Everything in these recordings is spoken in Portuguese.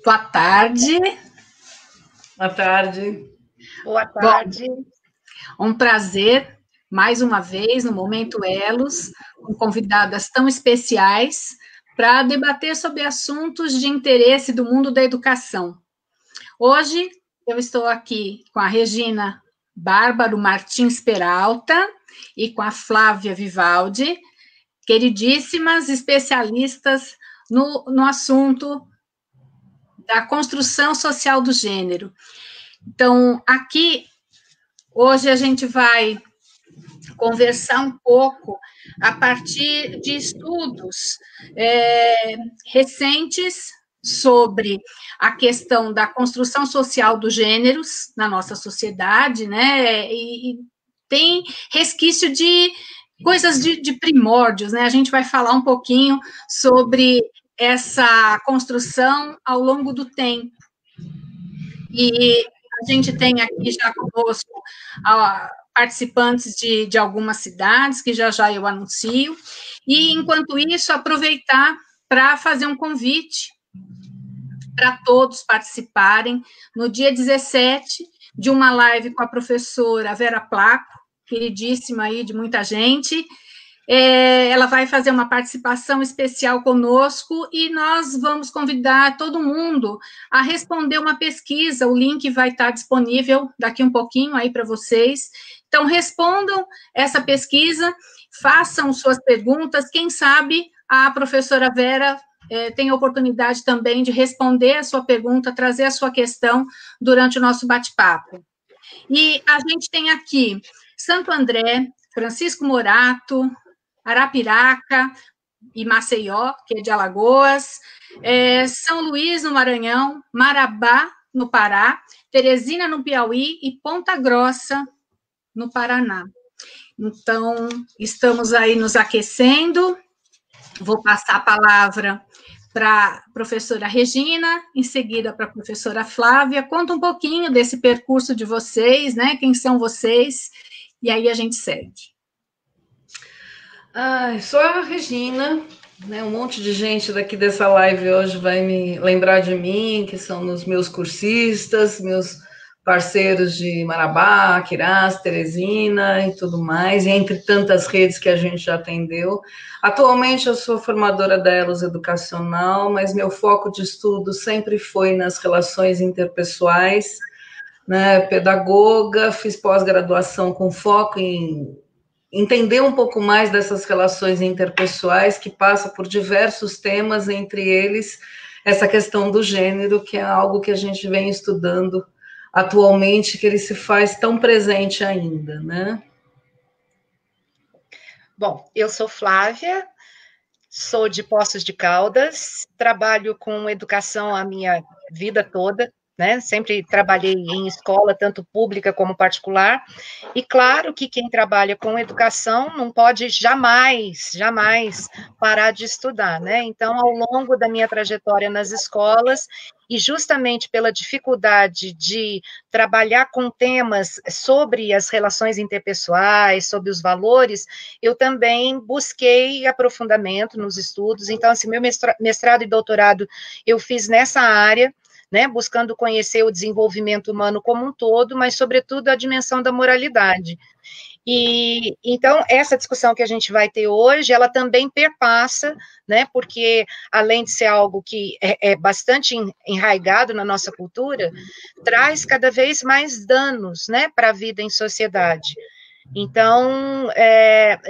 Boa tarde. Boa tarde. Boa tarde. Bom, um prazer, mais uma vez, no Momento Elos, com convidadas tão especiais para debater sobre assuntos de interesse do mundo da educação. Hoje, eu estou aqui com a Regina Bárbaro Martins Peralta e com a Flávia Vivaldi, queridíssimas especialistas no assunto da construção social do gênero. Então, aqui, hoje a gente vai conversar um pouco a partir de estudos recentes sobre a questão da construção social dos gêneros na nossa sociedade, né? E tem resquício de coisas de primórdios, né? A gente vai falar um pouquinho sobre essa construção ao longo do tempo. E a gente tem aqui já conosco participantes de algumas cidades, que já eu anuncio, e, enquanto isso, aproveitar para fazer um convite para todos participarem no dia 17 de uma live com a professora Vera Placo, queridíssima aí de muita gente. Ela vai fazer uma participação especial conosco e nós vamos convidar todo mundo a responder uma pesquisa. O link vai estar disponível daqui um pouquinho aí para vocês. Então, respondam essa pesquisa, façam suas perguntas. Quem sabe a professora Vera tem a oportunidade também de responder a sua pergunta, trazer a sua questão durante o nosso bate-papo. E a gente tem aqui Santo André, Francisco Morato, Arapiraca e Maceió, que é de Alagoas, São Luís, no Maranhão, Marabá, no Pará, Teresina, no Piauí e Ponta Grossa, no Paraná. Então, estamos aí nos aquecendo. Vou passar a palavra para a professora Regina, em seguida para a professora Flávia. Conta um pouquinho desse percurso de vocês, né? Quem são vocês? E aí a gente segue. Sou a Regina, né? Um monte de gente daqui dessa live hoje vai me lembrar de mim, que são os meus cursistas, meus parceiros de Marabá, Quirás, Teresina e tudo mais, e entre tantas redes que a gente já atendeu. Atualmente eu sou formadora da Elos Educacional, mas meu foco de estudo sempre foi nas relações interpessoais, né? Pedagoga, fiz pós-graduação com foco em entender um pouco mais dessas relações interpessoais, que passa por diversos temas, entre eles essa questão do gênero, que é algo que a gente vem estudando atualmente, que ele se faz tão presente ainda, né? Bom, eu sou Flávia, sou de Poços de Caldas, trabalho com educação a minha vida toda, né? Sempre trabalhei em escola, tanto pública como particular, e claro que quem trabalha com educação não pode jamais parar de estudar, né? Então, ao longo da minha trajetória nas escolas, e justamente pela dificuldade de trabalhar com temas sobre as relações interpessoais, sobre os valores, eu também busquei aprofundamento nos estudos. Então, assim, meu mestrado e doutorado eu fiz nessa área, né, buscando conhecer o desenvolvimento humano como um todo, mas, sobretudo, a dimensão da moralidade. E, então, essa discussão que a gente vai ter hoje, ela também perpassa, né, porque, além de ser algo que é bastante enraizado na nossa cultura, traz cada vez mais danos, né, para a vida em sociedade. Então,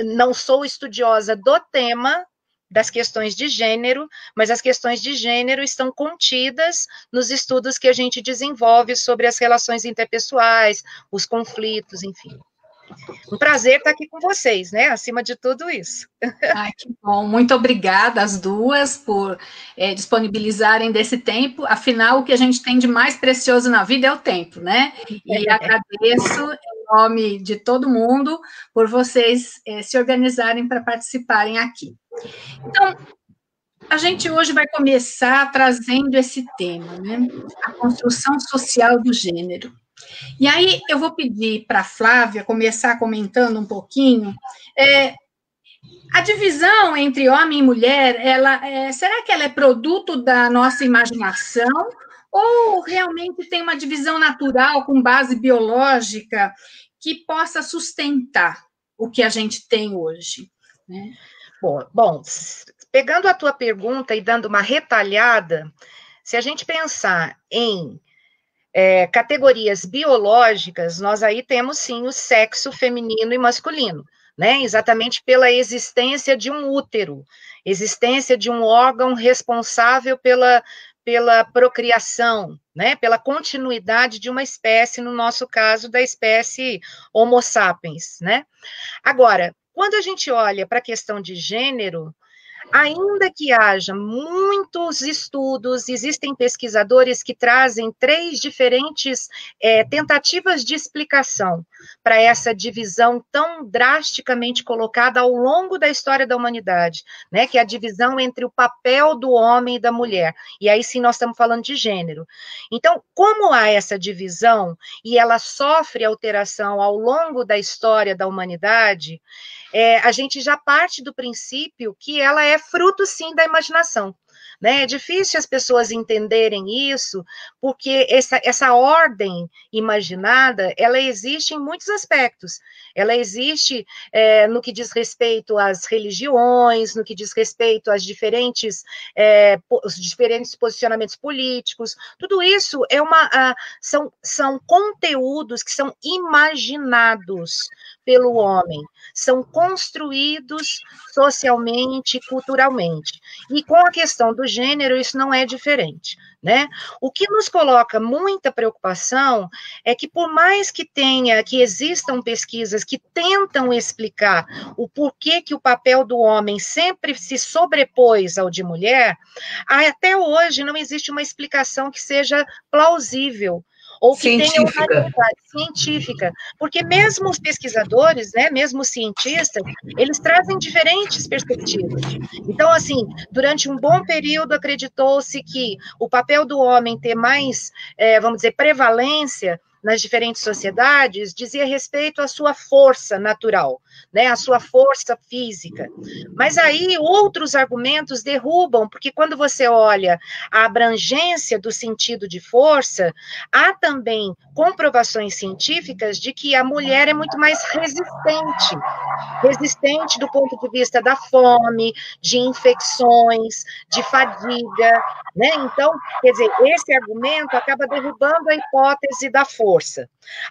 não sou estudiosa do tema das questões de gênero, mas as questões de gênero estão contidas nos estudos que a gente desenvolve sobre as relações interpessoais, os conflitos, enfim. Um prazer estar aqui com vocês, né? Acima de tudo isso. Ai, que bom. Muito obrigada às duas por disponibilizarem desse tempo. Afinal, o que a gente tem de mais precioso na vida é o tempo, né? E agradeço em nome de todo mundo por vocês se organizarem para participarem aqui. Então, a gente hoje vai começar trazendo esse tema, né? A construção social do gênero. E aí eu vou pedir para a Flávia começar comentando um pouquinho A divisão entre homem e mulher, será que ela é produto da nossa imaginação ou realmente tem uma divisão natural com base biológica que possa sustentar o que a gente tem hoje, né? Bom, pegando a tua pergunta e dando uma retalhada, se a gente pensar em categorias biológicas, nós aí temos sim o sexo feminino e masculino, né? Exatamente pela existência de um útero, existência de um órgão responsável pela procriação, né? Pela continuidade de uma espécie, no nosso caso, da espécie Homo sapiens, né? Agora, quando a gente olha para a questão de gênero, ainda que haja muitos estudos, existem pesquisadores que trazem 3 diferentes tentativas de explicação para essa divisão tão drasticamente colocada ao longo da história da humanidade, né, que é a divisão entre o papel do homem e da mulher. E aí sim nós estamos falando de gênero. Então, como há essa divisão e ela sofre alteração ao longo da história da humanidade, a gente já parte do princípio que ela é fruto, sim, da imaginação. Né? É difícil as pessoas entenderem isso, porque essa ordem imaginada, ela existe em muitos aspectos. Ela existe no que diz respeito às religiões, no que diz respeito às os diferentes posicionamentos políticos. Tudo isso são conteúdos que são imaginados pelo homem, são construídos socialmente, culturalmente. E com a questão do gênero, isso não é diferente, né? O que nos coloca muita preocupação é que, por mais que existam pesquisas que tentam explicar o porquê que o papel do homem sempre se sobrepôs ao de mulher, até hoje não existe uma explicação que seja plausível, ou que tenha uma unanimidade científica, porque mesmo os pesquisadores, né, mesmo os cientistas, eles trazem diferentes perspectivas. Então, assim, durante um bom período acreditou-se que o papel do homem ter mais, vamos dizer, prevalência nas diferentes sociedades, dizia respeito à sua força natural, né, à sua força física. Mas aí outros argumentos derrubam, porque quando você olha a abrangência do sentido de força, há também comprovações científicas de que a mulher é muito mais resistente do ponto de vista da fome, de infecções, de fadiga, né? Então, quer dizer, esse argumento acaba derrubando a hipótese da força.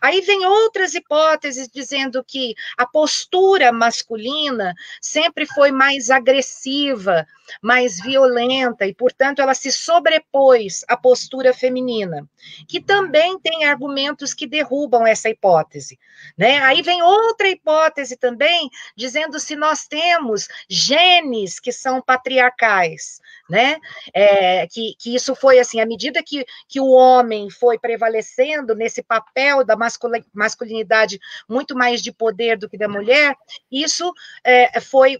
Aí vem outras hipóteses dizendo que a postura masculina sempre foi mais agressiva, mais violenta, e, portanto, ela se sobrepôs à postura feminina, que também tem argumentos que derrubam essa hipótese, né? Aí vem outra hipótese também, dizendo se nós temos genes que são patriarcais, né? Que isso foi assim, à medida que o homem foi prevalecendo nesse papel da masculinidade muito mais de poder do que da mulher, isso foi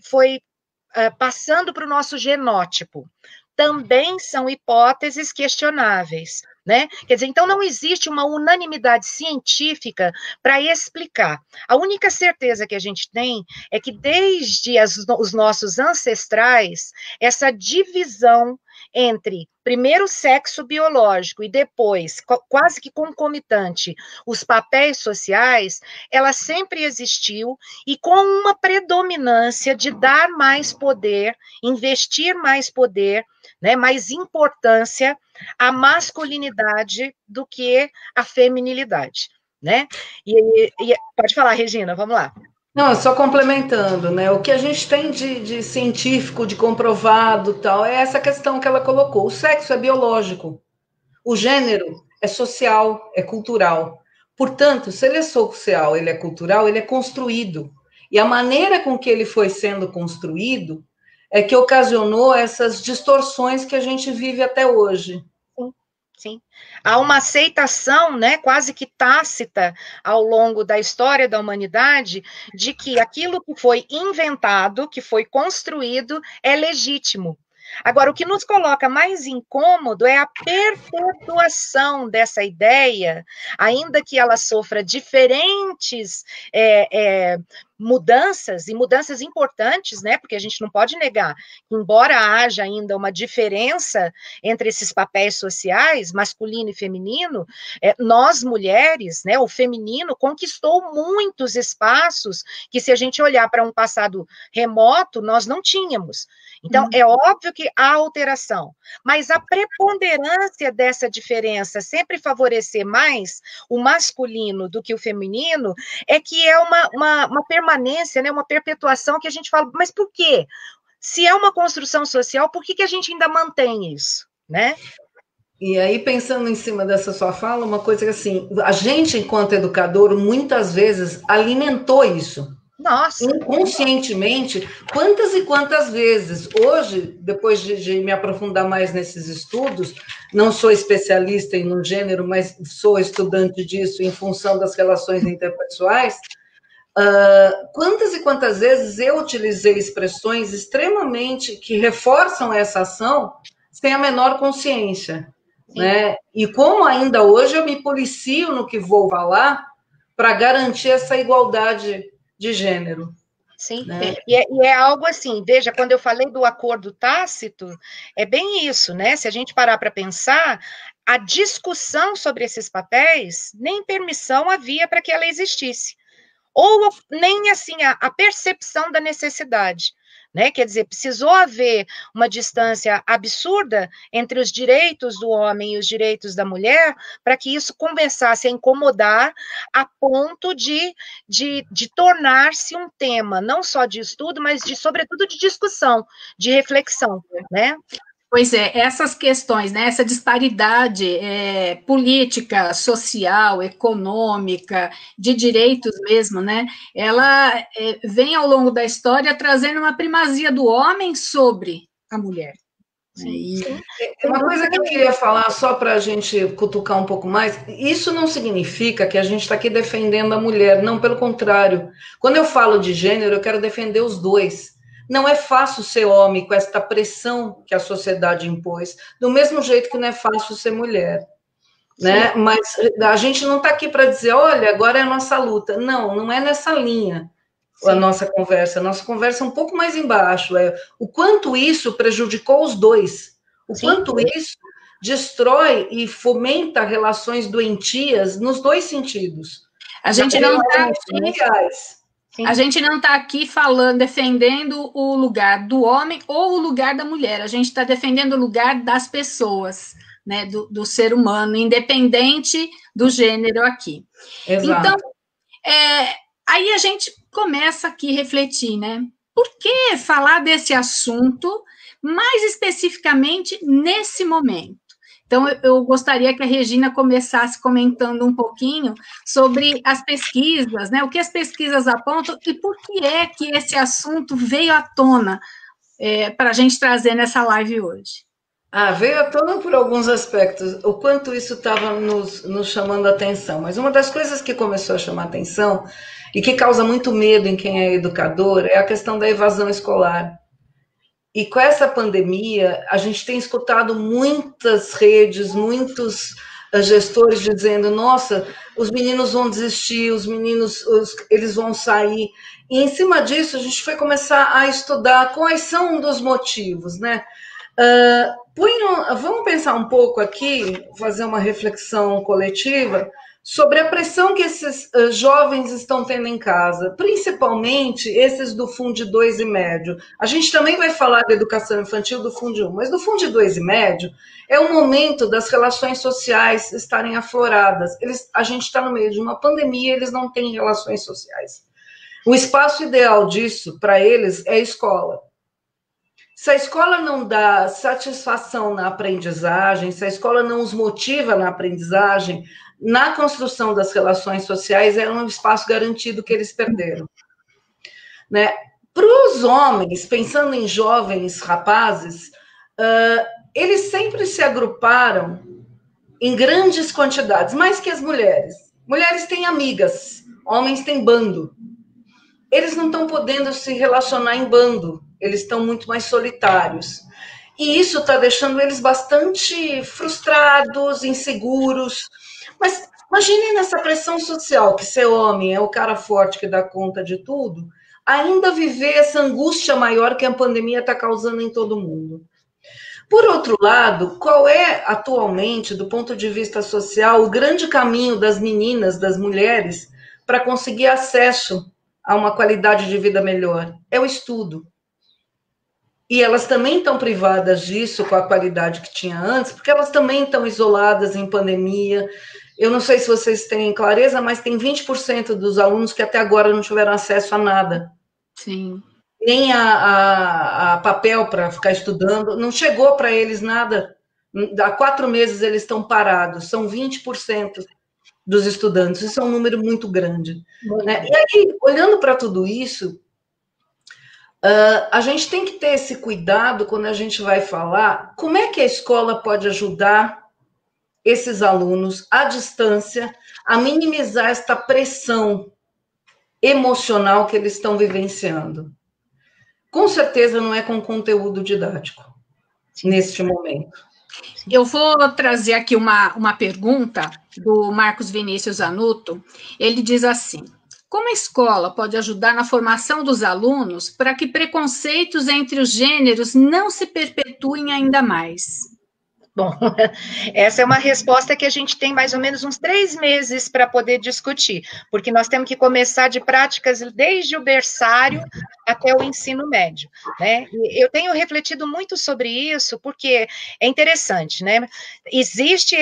passando para o nosso genótipo. Também são hipóteses questionáveis, né? Quer dizer, então não existe uma unanimidade científica para explicar. A única certeza que a gente tem é que desde os nossos ancestrais, essa divisão entre primeiro o sexo biológico e depois, quase que concomitante, os papéis sociais, ela sempre existiu e com uma predominância de dar mais poder, investir mais poder, né, mais importância à masculinidade do que à feminilidade, né? E pode falar, Regina, vamos lá. Não, só complementando, né? O que a gente tem de científico, de comprovado, tal, é essa questão que ela colocou. O sexo é biológico, o gênero é social, é cultural. Portanto, se ele é social, ele é cultural, ele é construído. E a maneira com que ele foi sendo construído é que ocasionou essas distorções que a gente vive até hoje. Sim. Há uma aceitação, né, quase que tácita ao longo da história da humanidade de que aquilo que foi inventado, que foi construído, é legítimo. Agora, o que nos coloca mais incômodo é a perpetuação dessa ideia, ainda que ela sofra diferentes mudanças, e mudanças importantes, né, porque a gente não pode negar que, embora haja ainda uma diferença entre esses papéis sociais, masculino e feminino, nós mulheres, né, o feminino conquistou muitos espaços que, se a gente olhar para um passado remoto, nós não tínhamos. Então, é óbvio que há alteração, mas a preponderância dessa diferença sempre favorecer mais o masculino do que o feminino é que é uma permanência, né, uma perpetuação que a gente fala, mas por quê? Se é uma construção social, por que a gente ainda mantém isso, né? E aí, pensando em cima dessa sua fala, uma coisa que, assim, a gente, enquanto educador, muitas vezes alimentou isso. Nossa! Inconscientemente, quantas e quantas vezes. Hoje, depois de me aprofundar mais nesses estudos, não sou especialista em um gênero, mas sou estudante disso em função das relações interpessoais, quantas e quantas vezes eu utilizei expressões extremamente que reforçam essa ação sem a menor consciência, né? E como ainda hoje eu me policio no que vou falar para garantir essa igualdade de gênero. Sim, né? E é algo assim, veja, quando eu falei do acordo tácito, é bem isso, né? Se a gente parar para pensar, a discussão sobre esses papéis, nem permissão havia para que ela existisse. Ou nem assim a percepção da necessidade, né? Quer dizer, precisou haver uma distância absurda entre os direitos do homem e os direitos da mulher para que isso começasse a incomodar a ponto de tornar-se um tema não só de estudo, mas sobretudo de discussão, de reflexão, né? Pois é, essas questões, né, essa disparidade política, social, econômica, de direitos mesmo, né, ela vem ao longo da história trazendo uma primazia do homem sobre a mulher. Sim. Uma coisa que eu queria falar, só para a gente cutucar um pouco mais, isso não significa que a gente está aqui defendendo a mulher, não, pelo contrário. Quando eu falo de gênero, eu quero defender os dois. Não é fácil ser homem com esta pressão que a sociedade impôs, do mesmo jeito que não é fácil ser mulher, né? Mas a gente não está aqui para dizer, olha, agora é a nossa luta. Não, não é nessa linha a nossa conversa. A nossa conversa é um pouco mais embaixo. O quanto isso prejudicou os dois. O quanto isso destrói e fomenta relações doentias nos dois sentidos. A gente não está A gente não está aqui falando, defendendo o lugar do homem ou o lugar da mulher. A gente está defendendo o lugar das pessoas, né, do ser humano, independente do gênero aqui. Exato. Então, aí a gente começa aqui a refletir, né? Por que falar desse assunto, mais especificamente nesse momento? Então, eu gostaria que a Regina começasse comentando um pouquinho sobre as pesquisas, né? O que as pesquisas apontam e por que é que esse assunto veio à tona para a gente trazer nessa live hoje. Veio à tona por alguns aspectos, o quanto isso estava nos chamando a atenção. Mas uma das coisas que começou a chamar a atenção e que causa muito medo em quem é educador é a questão da evasão escolar. E com essa pandemia, a gente tem escutado muitas redes, muitos gestores dizendo, nossa, os meninos vão desistir, os meninos eles vão sair. E em cima disso, a gente foi começar a estudar quais são os motivos, né? Vamos pensar um pouco aqui, fazer uma reflexão coletiva sobre a pressão que esses jovens estão tendo em casa, principalmente esses do Fundo 2 e médio. A gente também vai falar da educação infantil do Fundo 1, mas do Fundo 2 e médio é o momento das relações sociais estarem afloradas. A gente está no meio de uma pandemia, eles não têm relações sociais. O espaço ideal disso, para eles, é a escola. Se a escola não dá satisfação na aprendizagem, se a escola não os motiva na aprendizagem, na construção das relações sociais, é um espaço garantido que eles perderam. Né? Para os homens, pensando em jovens rapazes, eles sempre se agruparam em grandes quantidades, mais que as mulheres. Mulheres têm amigas, homens têm bando. Eles não estão podendo se relacionar em bando, eles estão muito mais solitários. E isso está deixando eles bastante frustrados, inseguros. Mas Imaginem nessa pressão social, que ser homem é o cara forte que dá conta de tudo, ainda viver essa angústia maior que a pandemia está causando em todo mundo. Por outro lado, qual é atualmente, do ponto de vista social, o grande caminho das meninas, das mulheres, para conseguir acesso a uma qualidade de vida melhor? É o estudo. E elas também estão privadas disso com a qualidade que tinha antes, porque elas também estão isoladas em pandemia. Eu não sei se vocês têm clareza, mas tem 20% dos alunos que até agora não tiveram acesso a nada. Sim. Nem a papel para ficar estudando, não chegou para eles nada. Há 4 meses eles estão parados, são 20% dos estudantes, isso é um número muito grande. Né? E aí, olhando para tudo isso, a gente tem que ter esse cuidado quando a gente vai falar como é que a escola pode ajudar esses alunos à distância a minimizar esta pressão emocional que eles estão vivenciando. Com certeza não é com conteúdo didático, neste momento. Eu vou trazer aqui uma pergunta do Marcos Vinícius Anuto. Ele diz assim: como a escola pode ajudar na formação dos alunos para que preconceitos entre os gêneros não se perpetuem ainda mais? Bom, essa é uma resposta que a gente tem mais ou menos uns 3 meses para poder discutir, porque nós temos que começar de práticas desde o berçário até o ensino médio, né? E eu tenho refletido muito sobre isso, porque é interessante, né? Existe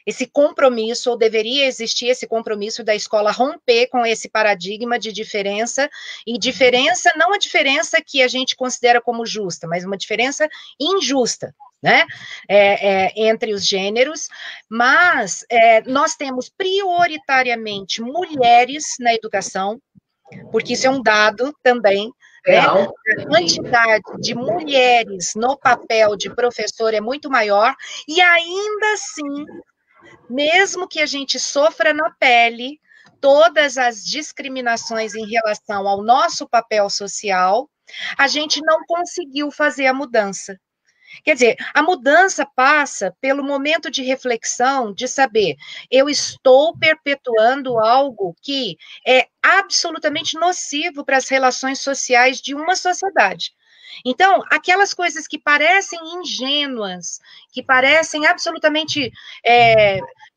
esse compromisso, ou deveria existir esse compromisso da escola romper com esse paradigma de diferença, e diferença, não a diferença que a gente considera como justa, mas uma diferença injusta, né, entre os gêneros, mas nós temos prioritariamente mulheres na educação, porque isso é um dado também, né? A quantidade de mulheres no papel de professor é muito maior, e ainda assim, mesmo que a gente sofra na pele todas as discriminações em relação ao nosso papel social, a gente não conseguiu fazer a mudança. Quer dizer, a mudança passa pelo momento de reflexão, de saber, eu estou perpetuando algo que é absolutamente nocivo para as relações sociais de uma sociedade. Então, aquelas coisas que parecem ingênuas, que parecem absolutamente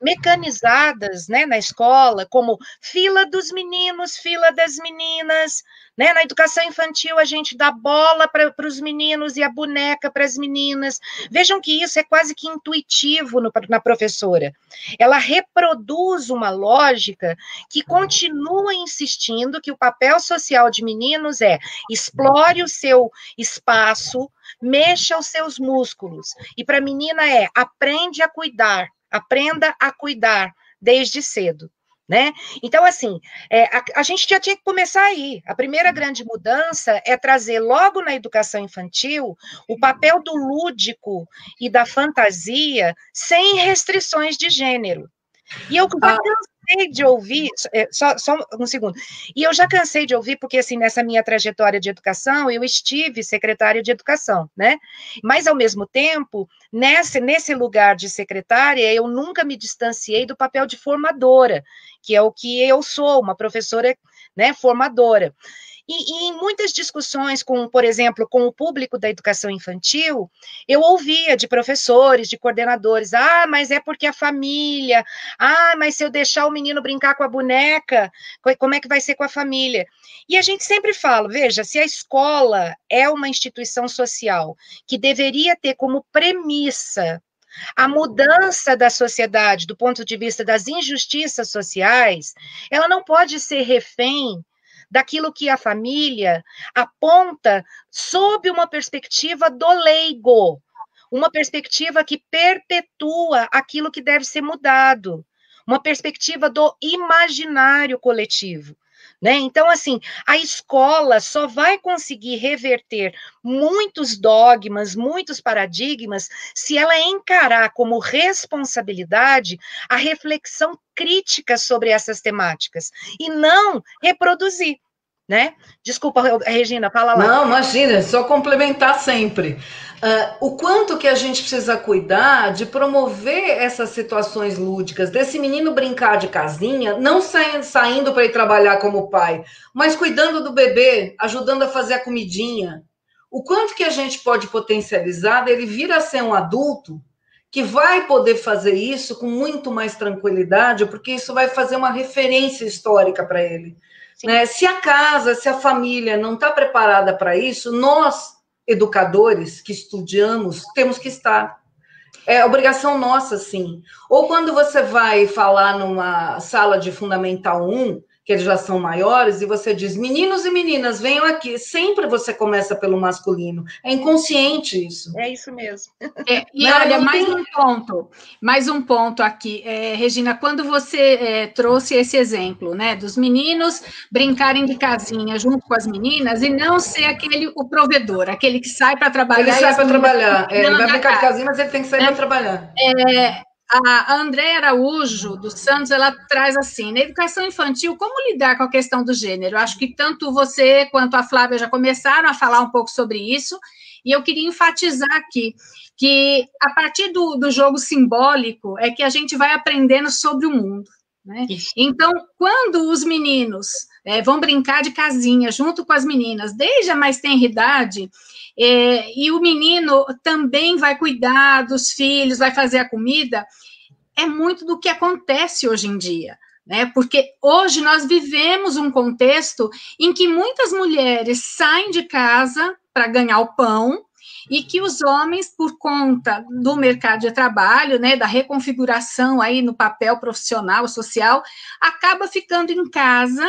mecanizadas, né, na escola, como fila dos meninos, fila das meninas, né? Na educação infantil a gente dá bola para os meninos e a boneca para as meninas. Vejam que isso é quase que intuitivo na professora. Ela reproduz uma lógica que continua insistindo que o papel social de meninos é explore o seu espaço, mexa os seus músculos. E para a menina é aprenda a cuidar desde cedo. Né? Então, assim, a gente já tinha que começar aí. A primeira grande mudança é trazer logo na educação infantil o papel do lúdico e da fantasia sem restrições de gênero. E eu já cansei de ouvir, só um segundo, e eu já cansei de ouvir, porque assim, nessa minha trajetória de educação, eu estive secretária de educação, né? Mas, ao mesmo tempo, nesse lugar de secretária, eu nunca me distanciei do papel de formadora, que é o que eu sou, uma professora, né, formadora. E em muitas discussões com, por exemplo, com o público da educação infantil, eu ouvia de professores, de coordenadores, mas é porque a família, mas se eu deixar o menino brincar com a boneca, como é que vai ser com a família? E a gente sempre fala, veja, se a escola é uma instituição social que deveria ter como premissa a mudança da sociedade do ponto de vista das injustiças sociais, ela não pode ser refém daquilo que a família aponta sob uma perspectiva do leigo, uma perspectiva que perpetua aquilo que deve ser mudado, uma perspectiva do imaginário coletivo. Né? Então, assim, a escola só vai conseguir reverter muitos dogmas, muitos paradigmas, se ela encarar como responsabilidade a reflexão crítica sobre essas temáticas, e não reproduzir. né? Desculpa, Regina, fala lá. Não, imagina, só complementar sempre. O quanto que a gente precisa cuidar de promover essas situações lúdicas, desse menino brincar de casinha, não saindo para ir trabalhar como pai, mas cuidando do bebê, ajudando a fazer a comidinha. O quanto que a gente pode potencializar dele vir a ser um adulto que vai poder fazer isso com muito mais tranquilidade, porque isso vai fazer uma referência histórica para ele. Né? Se a casa, se a família não está preparada para isso, nós, educadores que estudamos, temos que estar. É obrigação nossa, sim. Ou quando você vai falar numa sala de Fundamental 1, que eles já são maiores, e você diz, meninos e meninas, venham aqui. Sempre você começa pelo masculino. É inconsciente isso. É isso mesmo. E olha, mais um ponto aqui. Regina, quando você trouxe esse exemplo, né, dos meninos brincarem de casinha junto com as meninas e não ser o provedor, aquele que sai para trabalhar. Ele sai para trabalhar. Ele vai brincar de casinha, mas ele tem que sair para trabalhar. A Andréa Araújo, dos Santos, ela traz assim, na educação infantil, como lidar com a questão do gênero? Acho que tanto você quanto a Flávia já começaram a falar um pouco sobre isso, e eu queria enfatizar aqui que, a partir do jogo simbólico, é que a gente vai aprendendo sobre o mundo. Né? Então, quando os meninos vão brincar de casinha junto com as meninas, desde a mais tenra idade, e o menino também vai cuidar dos filhos, vai fazer a comida, é muito do que acontece hoje em dia, né? Porque hoje nós vivemos um contexto em que muitas mulheres saem de casa para ganhar o pão, e que os homens, por conta do mercado de trabalho, né, da reconfiguração aí no papel profissional, social, acaba ficando em casa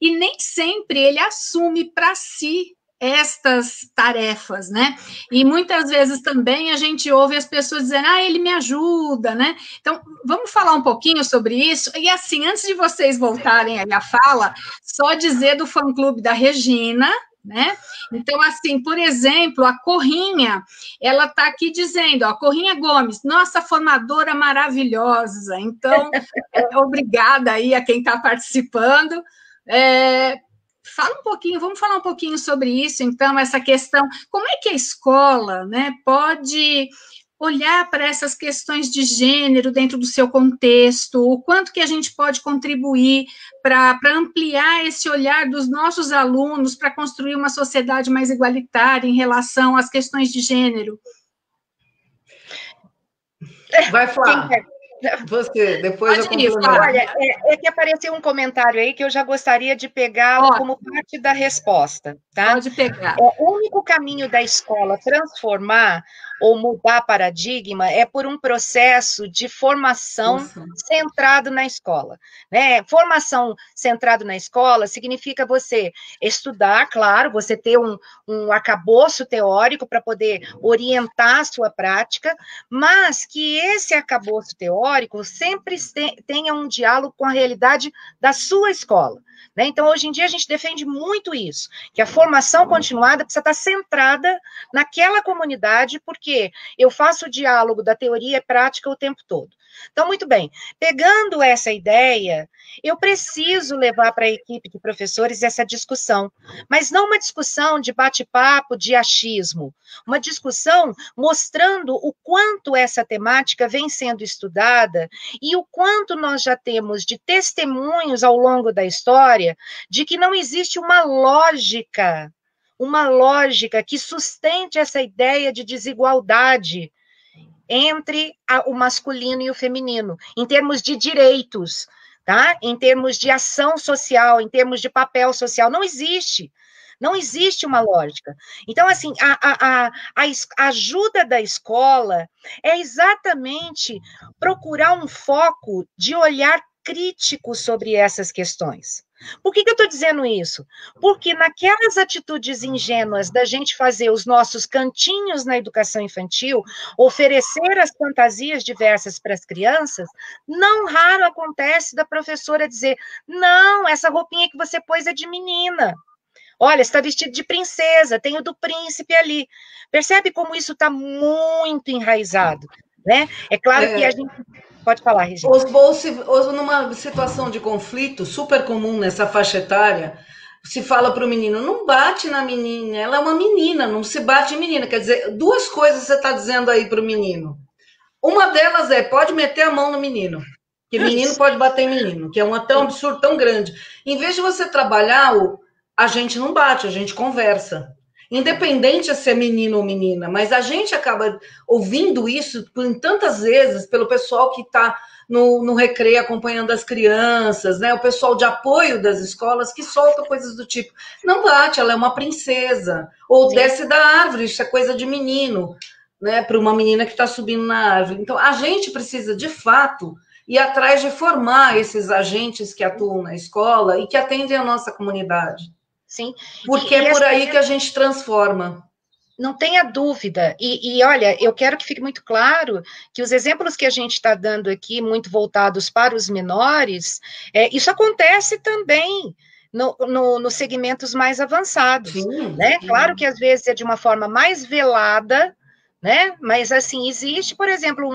e nem sempre ele assume para si estas tarefas, né? E muitas vezes também a gente ouve as pessoas dizendo, ele me ajuda, né? Então, vamos falar um pouquinho sobre isso. E assim, antes de vocês voltarem aí à fala, só dizer do fã-clube da Regina, né? Então, assim, por exemplo, a Corrinha, ela está aqui dizendo, a Corrinha Gomes, nossa formadora maravilhosa. Então, obrigada aí a quem está participando. Vamos falar um pouquinho sobre isso, então, essa questão, como é que a escola, né, pode olhar para essas questões de gênero dentro do seu contexto, o quanto que a gente pode contribuir para ampliar esse olhar dos nossos alunos para construir uma sociedade mais igualitária em relação às questões de gênero. Vai, Flávia. Você, depois eu complemento. Olha, é que apareceu um comentário aí que eu já gostaria de pegar como parte da resposta, tá? Pode pegar. O único caminho da escola transformar ou mudar paradigma é por um processo de formação centrado na escola, né? Formação centrado na escola significa você estudar, claro, você ter um arcabouço teórico para poder orientar a sua prática, mas que esse arcabouço teórico sempre tenha um diálogo com a realidade da sua escola. Né? Então, hoje em dia, a gente defende muito isso, que a formação continuada precisa estar centrada naquela comunidade, porque eu faço o diálogo da teoria e prática o tempo todo. Então, muito bem, pegando essa ideia, eu preciso levar para a equipe de professores essa discussão, mas não uma discussão de bate-papo, de achismo, uma discussão mostrando o quanto essa temática vem sendo estudada e o quanto nós já temos de testemunhos ao longo da história de que não existe uma lógica que sustente essa ideia de desigualdade entre o masculino e o feminino, em termos de direitos, tá? Em termos de ação social, em termos de papel social, não existe uma lógica. Então, assim, a ajuda da escola é exatamente procurar um foco de olhar crítico sobre essas questões. Por que eu estou dizendo isso? Porque naquelas atitudes ingênuas da gente fazer os nossos cantinhos na educação infantil, oferecer as fantasias diversas para as crianças, não raro acontece da professora dizer, não, essa roupinha que você pôs é de menina. Olha, você está vestido de princesa, tem o do príncipe ali. Percebe como isso está muito enraizado, né? É claro que a gente... Pode falar, Regina. Ou numa situação de conflito super comum nessa faixa etária, se fala para o menino, não bate na menina, ela é uma menina, não se bate em menina. Quer dizer, duas coisas você está dizendo aí para o menino. Uma delas é, pode meter a mão no menino, que menino pode bater em menino, que é até um absurdo tão grande. Em vez de você trabalhar, a gente não bate, a gente conversa. Independente se é menino ou menina, mas a gente acaba ouvindo isso tantas vezes pelo pessoal que está no recreio acompanhando as crianças, né? O pessoal de apoio das escolas que solta coisas do tipo, não bate, ela é uma princesa, ou Sim. desce da árvore, isso é coisa de menino, né? Para uma menina que está subindo na árvore. Então, a gente precisa, de fato, ir atrás de formar esses agentes que atuam na escola e que atendem a nossa comunidade. Sim. Porque é por aí que a gente transforma. Não tenha dúvida. E olha, eu quero que fique muito claro que os exemplos que a gente está dando aqui, muito voltados para os menores, isso acontece também nos segmentos mais avançados. Sim, né? Sim. Claro que às vezes é de uma forma mais velada, né? Mas, assim, existe, por exemplo,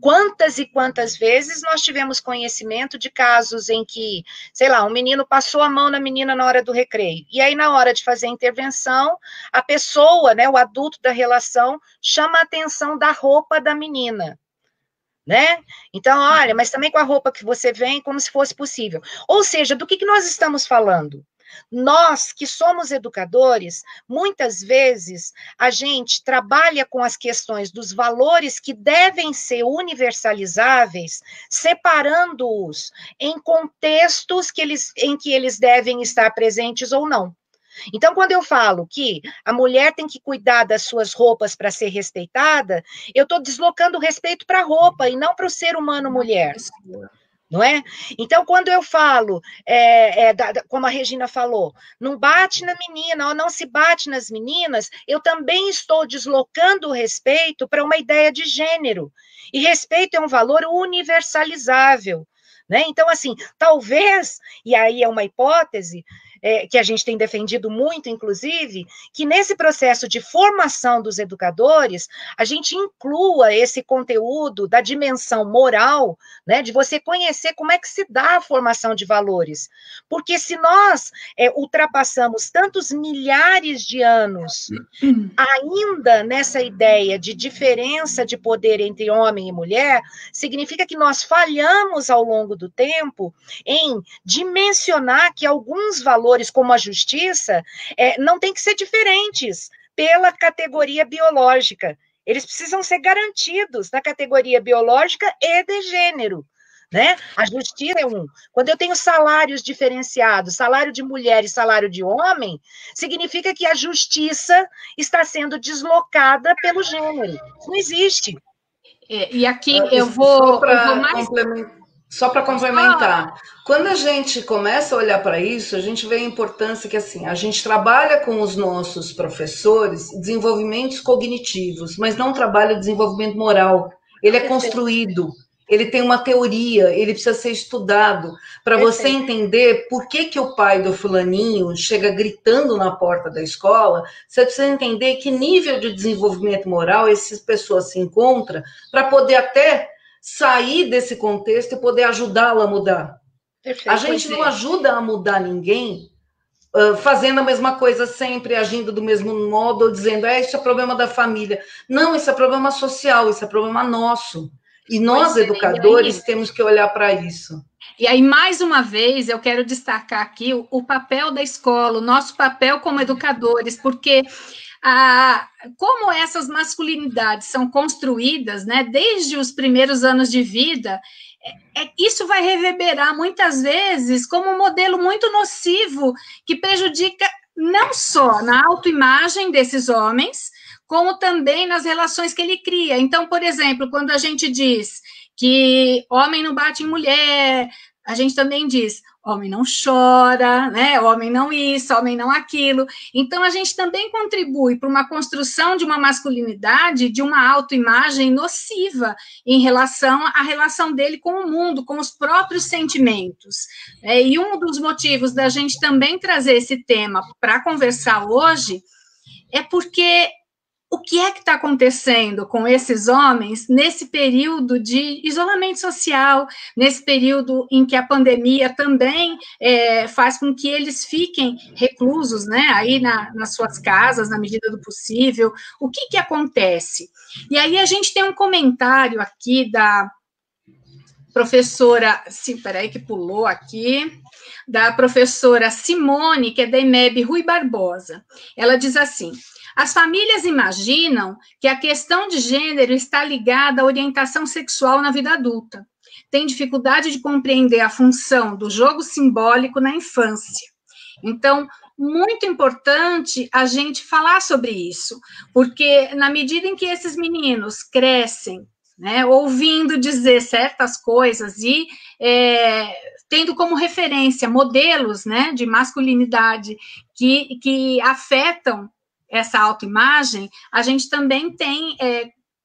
quantas e quantas vezes nós tivemos conhecimento de casos em que, sei lá, um menino passou a mão na menina na hora do recreio, e aí na hora de fazer a intervenção, a pessoa, né, o adulto da relação, chama a atenção da roupa da menina, né? Então, olha, mas também com a roupa que você vem, como se fosse possível. Ou seja, do que nós estamos falando? Nós, que somos educadores, muitas vezes a gente trabalha com as questões dos valores que devem ser universalizáveis, separando-os em contextos em que eles devem estar presentes ou não. Então, quando eu falo que a mulher tem que cuidar das suas roupas para ser respeitada, eu estou deslocando o respeito para a roupa e não para o ser humano mulher. Não é? Então, quando eu falo, como a Regina falou, não bate na menina, ou não se bate nas meninas, eu também estou deslocando o respeito para uma ideia de gênero. E respeito é um valor universalizável. Né? Então, assim, talvez, e aí é uma hipótese, que a gente tem defendido muito, inclusive, que nesse processo de formação dos educadores, a gente inclua esse conteúdo da dimensão moral, né, de você conhecer como é que se dá a formação de valores. Porque se nós ultrapassamos tantos milhares de anos ainda nessa ideia de diferença de poder entre homem e mulher, significa que nós falhamos ao longo do tempo em dimensionar que alguns valores, como a justiça, não tem que ser diferentes pela categoria biológica. Eles precisam ser garantidos na categoria biológica e de gênero. Né? A justiça é Quando eu tenho salários diferenciados, salário de mulher e salário de homem, significa que a justiça está sendo deslocada pelo gênero. Isso não existe. E aqui eu vou mais... Só para complementar, quando a gente começa a olhar para isso, a gente vê a importância que, assim, a gente trabalha com os nossos professores desenvolvimentos cognitivos, mas não trabalha desenvolvimento moral. Ele é construído, ele tem uma teoria, ele precisa ser estudado para você entender por que o pai do fulaninho chega gritando na porta da escola. Você precisa entender que nível de desenvolvimento moral essas pessoas se encontram para poder até sair desse contexto e poder ajudá-lo a mudar. A gente não ajuda a mudar ninguém fazendo a mesma coisa sempre, agindo do mesmo modo, ou dizendo, isso é problema da família. Não, isso é problema social, isso é problema nosso. E nós, educadores, temos que olhar para isso. E aí, mais uma vez, eu quero destacar aqui o papel da escola, o nosso papel como educadores, porque como essas masculinidades são construídas, né, desde os primeiros anos de vida, isso vai reverberar muitas vezes como um modelo muito nocivo que prejudica não só na autoimagem desses homens, como também nas relações que ele cria. Então, por exemplo, quando a gente diz que homem não bate em mulher, a gente também diz homem não chora, né? Homem não isso, homem não aquilo. Então, a gente também contribui para uma construção de uma masculinidade, de uma autoimagem nociva em relação à relação dele com o mundo, com os próprios sentimentos. E um dos motivos da gente também trazer esse tema para conversar hoje é porque o que é que está acontecendo com esses homens nesse período de isolamento social, nesse período em que a pandemia também faz com que eles fiquem reclusos, né, aí nas suas casas, na medida do possível. O que acontece? E aí a gente tem um comentário aqui da professora, peraí que pulou aqui, da professora Simone, que é da EMEB Rui Barbosa. Ela diz assim: as famílias imaginam que a questão de gênero está ligada à orientação sexual na vida adulta. Tem dificuldade de compreender a função do jogo simbólico na infância. Então, muito importante a gente falar sobre isso, porque na medida em que esses meninos crescem, né, ouvindo dizer certas coisas e tendo como referência modelos, né, de masculinidade que afetam essa autoimagem, a gente também tem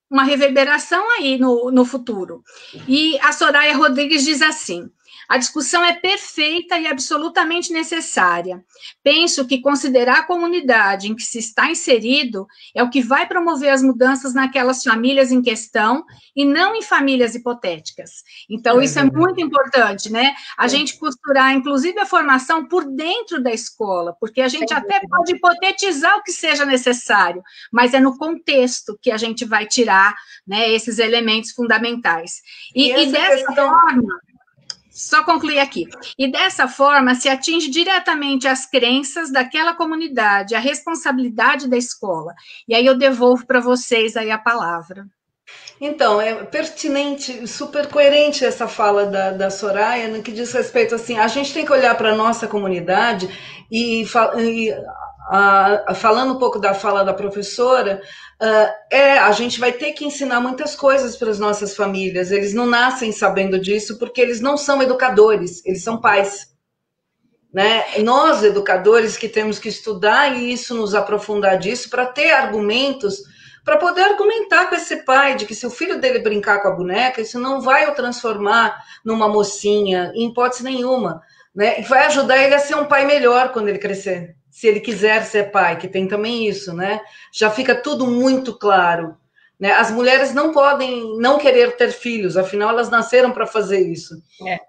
uma reverberação aí no futuro. E a Soraya Rodrigues diz assim: a discussão é perfeita e absolutamente necessária. Penso que considerar a comunidade em que se está inserido é o que vai promover as mudanças naquelas famílias em questão e não em famílias hipotéticas. Então, isso é muito importante, né? A gente costurar, inclusive, a formação por dentro da escola, porque a gente até pode hipotetizar o que seja necessário, mas é no contexto que a gente vai tirar, né, esses elementos fundamentais. E dessa forma... Só concluir aqui. E dessa forma, se atinge diretamente as crenças daquela comunidade, a responsabilidade da escola. E aí eu devolvo para vocês aí a palavra. Então, é pertinente, super coerente essa fala da Soraya, no que diz respeito, assim, a gente tem que olhar para a nossa comunidade falando um pouco da fala da professora, a gente vai ter que ensinar muitas coisas para as nossas famílias. Eles não nascem sabendo disso porque eles não são educadores, eles são pais. Né? Nós, educadores, que temos que estudar isso, nos aprofundar disso, para ter argumentos, para poder argumentar com esse pai de que se o filho dele brincar com a boneca, isso não vai o transformar numa mocinha, em hipótese nenhuma. Né? E vai ajudar ele a ser um pai melhor quando ele crescer. Se ele quiser ser pai, que tem também isso, né? Já fica tudo muito claro. Né? As mulheres não podem não querer ter filhos, afinal elas nasceram para fazer isso.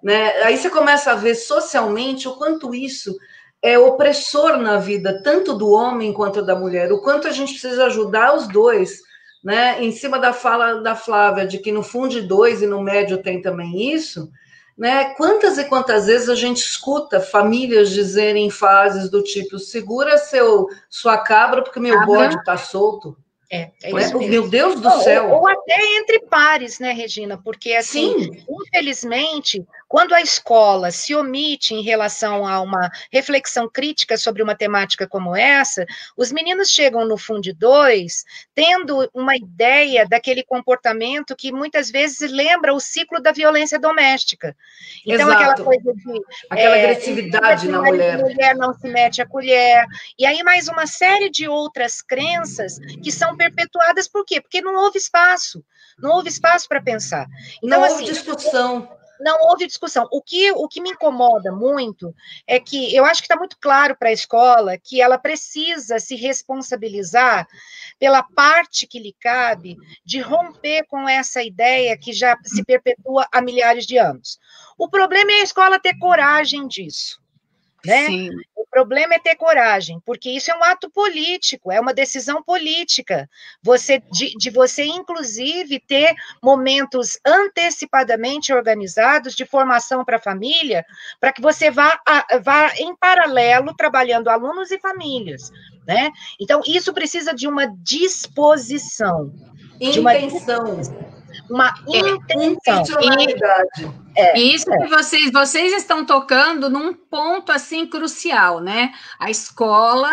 Né? Aí você começa a ver socialmente o quanto isso é opressor na vida, tanto do homem quanto da mulher, o quanto a gente precisa ajudar os dois. Né? Em cima da fala da Flávia, de que no Funde 2 e no médio tem também isso, né? Quantas e quantas vezes a gente escuta famílias dizerem em fases do tipo: segura sua cabra porque meu bode está solto. É isso mesmo. Meu Deus do céu. Ou até entre pares, né, Regina? Porque, assim, sim, infelizmente, quando a escola se omite em relação a uma reflexão crítica sobre uma temática como essa, os meninos chegam no Funde 2 tendo uma ideia daquele comportamento que muitas vezes lembra o ciclo da violência doméstica. Então, exato, aquela coisa de... aquela agressividade na mulher. Mulher não se mete a colher. E aí mais uma série de outras crenças que são perpetuadas. Por quê? Porque não houve espaço. Não houve espaço para pensar. Então, não houve discussão. Não houve discussão. O que me incomoda muito é que eu acho que está muito claro para a escola que ela precisa se responsabilizar pela parte que lhe cabe de romper com essa ideia que já se perpetua há milhares de anos. O problema é a escola ter coragem disso. Né? Sim. O problema é ter coragem, porque isso é um ato político, é uma decisão política, de você, inclusive, ter momentos antecipadamente organizados de formação para a família, para que você vá em paralelo trabalhando alunos e famílias. Né? Então, isso precisa de uma disposição. Intenção. Uma intencionalidade. Isso que vocês estão tocando num ponto assim crucial, né? A escola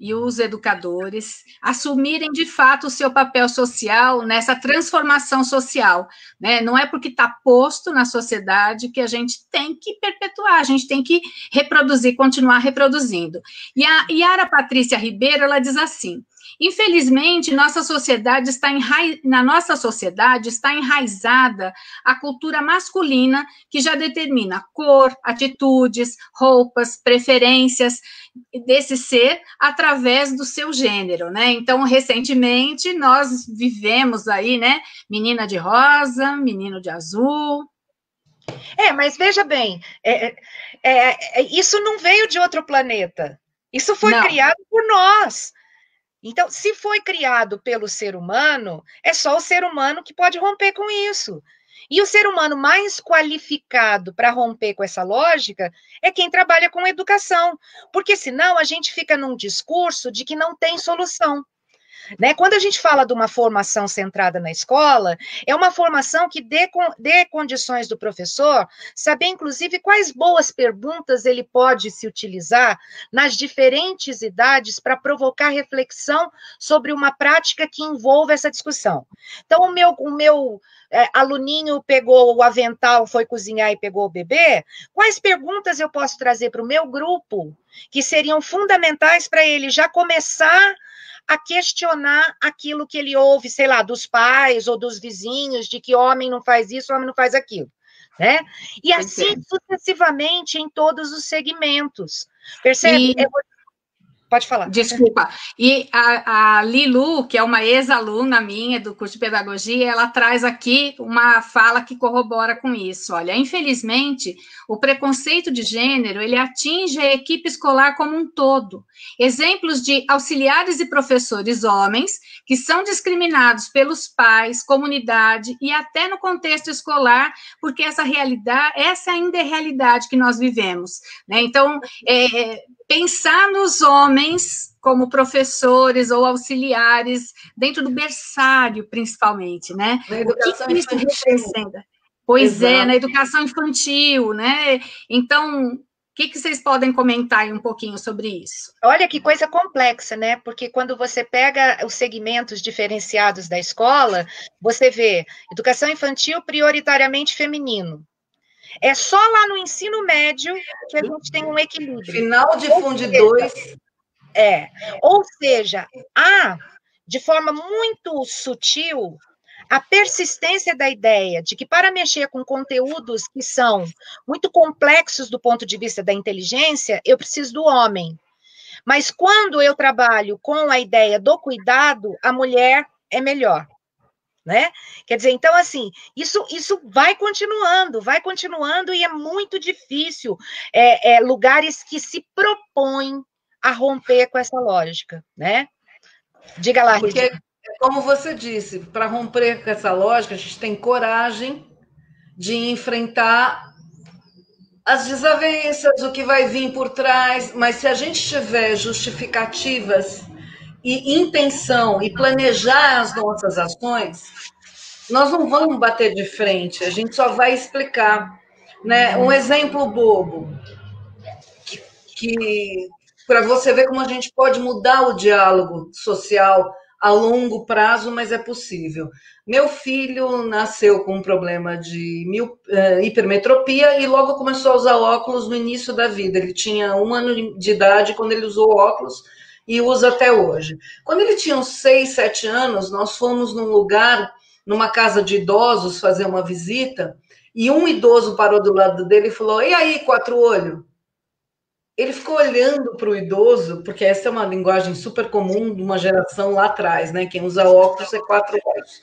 e os educadores assumirem de fato o seu papel social nessa transformação social, né? Não é porque está posto na sociedade que a gente tem que perpetuar, a gente tem que reproduzir, continuar reproduzindo. E a Yara Patrícia Ribeiro, ela diz assim: Infelizmente, na nossa sociedade está enraizada a cultura masculina que já determina cor, atitudes, roupas, preferências desse ser através do seu gênero, né? Então, recentemente, nós vivemos aí, né? Menina de rosa, menino de azul. Mas veja bem, isso não veio de outro planeta. Isso foi criado por nós. Então, se foi criado pelo ser humano, é só o ser humano que pode romper com isso. E o ser humano mais qualificado para romper com essa lógica é quem trabalha com educação, porque senão a gente fica num discurso de que não tem solução. Né? Quando a gente fala de uma formação centrada na escola, é uma formação que dê condições do professor saber, inclusive, quais boas perguntas ele pode se utilizar nas diferentes idades para provocar reflexão sobre uma prática que envolva essa discussão. Então, o meu aluninho pegou o avental, foi cozinhar e pegou o bebê, quais perguntas eu posso trazer para o meu grupo que seriam fundamentais para ele já começar a questionar aquilo que ele ouve, sei lá, dos pais ou dos vizinhos, de que homem não faz isso, homem não faz aquilo, né? E assim sucessivamente em todos os segmentos. Percebe? Pode falar. Desculpa. E a Lilu, que é uma ex-aluna minha do curso de pedagogia, ela traz aqui uma fala que corrobora com isso. Olha, infelizmente, o preconceito de gênero, ele atinge a equipe escolar como um todo. Exemplos de auxiliares e professores homens que são discriminados pelos pais, comunidade e até no contexto escolar, porque essa ainda é a realidade que nós vivemos, né? Então, pensar nos homens como professores ou auxiliares, dentro do berçário, principalmente, né? Na educação o que isso representa? Pois Exato. Na educação infantil, né? Então, o que vocês podem comentar aí um pouquinho sobre isso? Olha que coisa complexa, né? Porque quando você pega os segmentos diferenciados da escola, você vê educação infantil prioritariamente feminino. É só lá no ensino médio que a gente tem um equilíbrio. Final de Fundi 2. Ou seja, há, de forma muito sutil, a persistência da ideia de que para mexer com conteúdos que são muito complexos do ponto de vista da inteligência, eu preciso do homem. Mas quando eu trabalho com a ideia do cuidado, a mulher é melhor. Né? Quer dizer, então, assim, isso vai continuando e é muito difícil lugares que se propõem a romper com essa lógica, né? Diga lá, porque, Regina. Como você disse, para romper com essa lógica, a gente tem coragem de enfrentar as desavenças, o que vai vir por trás, mas se a gente tiver justificativas e intenção e planejar as nossas ações, nós não vamos bater de frente, a gente só vai explicar, né? Um exemplo bobo, que para você ver como a gente pode mudar o diálogo social a longo prazo, mas é possível. Meu filho nasceu com um problema de hipermetropia e logo começou a usar óculos no início da vida. Ele tinha 1 ano de idade quando ele usou óculos e usa até hoje. Quando ele tinha uns 6, 7 anos, nós fomos num lugar, numa casa de idosos, fazer uma visita, e um idoso parou do lado dele e falou: "E aí, 4 olho?" Ele ficou olhando para o idoso, porque essa é uma linguagem super comum de uma geração lá atrás, né? Quem usa óculos é 4 olhos.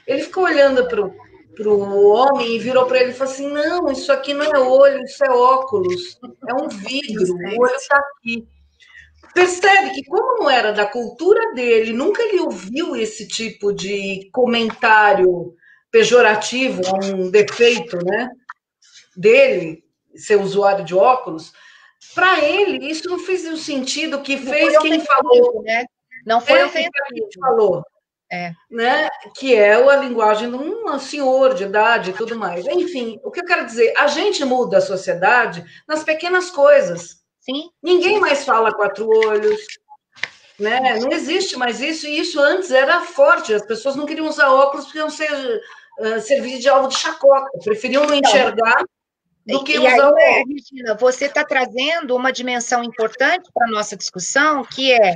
Ele ficou olhando para o homem e virou para ele e falou assim: "Não, isso aqui não é olho, isso é óculos, é um vidro, o olho está aqui." Percebe que, como não era da cultura dele, nunca ele ouviu esse tipo de comentário pejorativo, um defeito, né, dele, ser usuário de óculos. Para ele, isso não fez o sentido que fez quem falou. Né? Não foi ofensivo. Quem falou. Né? Que é a linguagem de um senhor de idade e tudo mais. Enfim, o que eu quero dizer, a gente muda a sociedade nas pequenas coisas. Sim. Ninguém mais fala 4 olhos, né? Não existe mais isso, e isso antes era forte, as pessoas não queriam usar óculos porque iam servir de alvo de chacota, preferiam não enxergar do que usar óculos. Regina, você está trazendo uma dimensão importante para a nossa discussão, que é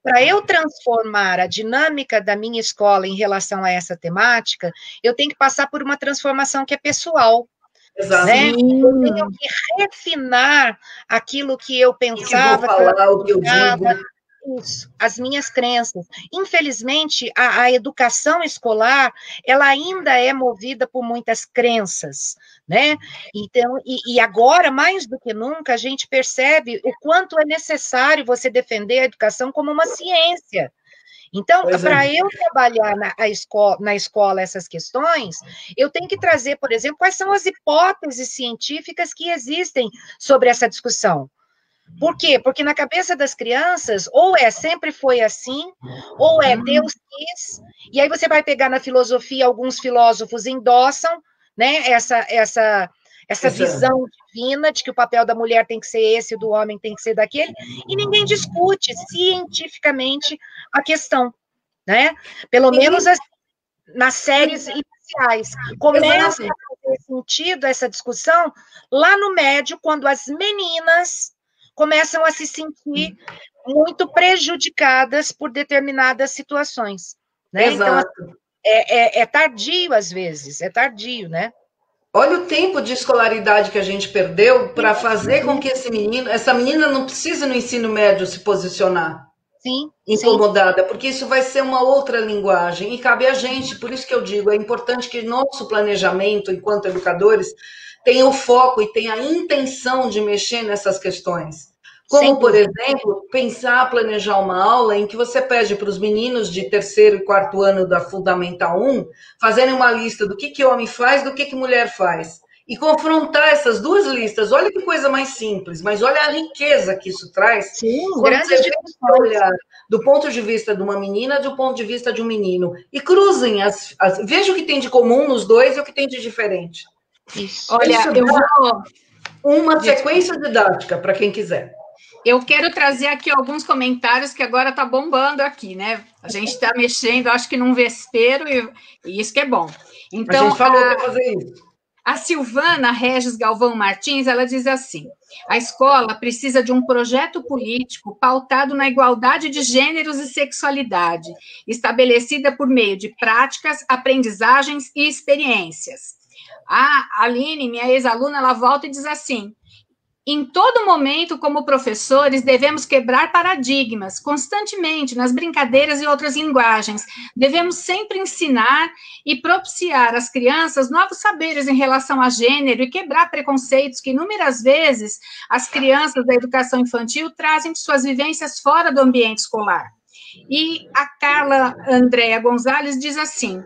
para eu transformar a dinâmica da minha escola em relação a essa temática, eu tenho que passar por uma transformação que é pessoal. Exato. Né? Eu tenho que refinar aquilo que eu pensava, o que eu digo. Isso, as minhas crenças. Infelizmente, a educação escolar, ela ainda é movida por muitas crenças, né? Então, e agora, mais do que nunca, a gente percebe o quanto é necessário você defender a educação como uma ciência. Então, para eu trabalhar na escola essas questões, eu tenho que trazer, por exemplo, quais são as hipóteses científicas que existem sobre essa discussão. Por quê? Porque na cabeça das crianças, ou sempre foi assim, ou Deus quis, e aí você vai pegar na filosofia, alguns filósofos endossam, né, essa visão divina de que o papel da mulher tem que ser esse, do homem tem que ser daquele, e ninguém discute cientificamente a questão, né? Pelo menos nas séries iniciais. Começa a fazer sentido essa discussão lá no médio, quando as meninas começam a se sentir muito prejudicadas por determinadas situações, né? Exato. Então, é tardio às vezes, é tardio, né? Olha o tempo de escolaridade que a gente perdeu para fazer com que essa menina não precise no ensino médio se posicionar. Sim, incomodada, porque isso vai ser uma outra linguagem, e cabe a gente, por isso que eu digo, é importante que nosso planejamento, enquanto educadores, tenha o foco e tenha a intenção de mexer nessas questões. Como, por exemplo, pensar, planejar uma aula em que você pede para os meninos de 3º e 4º ano da Fundamental 1 fazerem uma lista do que homem faz, do que mulher faz. E confrontar essas duas listas. Olha que coisa mais simples, mas olha a riqueza que isso traz. Sim, quando você olhar do ponto de vista de uma menina, do ponto de vista de um menino. E cruzem, veja o que tem de comum nos dois e o que tem de diferente. Isso. Olha, eu vou... Uma sequência didática, para quem quiser. Eu quero trazer aqui alguns comentários que agora está bombando aqui, né? A gente está mexendo, acho que num vespeiro, e isso que é bom. Então, a gente falou para fazer isso. A Silvana Regis Galvão Martins, ela diz assim: a escola precisa de um projeto político pautado na igualdade de gêneros e sexualidade, estabelecida por meio de práticas, aprendizagens e experiências. A Aline, minha ex-aluna, ela volta e diz assim: em todo momento, como professores, devemos quebrar paradigmas, constantemente, nas brincadeiras e outras linguagens. Devemos sempre ensinar e propiciar às crianças novos saberes em relação a gênero e quebrar preconceitos que, inúmeras vezes, as crianças da educação infantil trazem de suas vivências fora do ambiente escolar. E a Carla Andréa Gonzalez diz assim: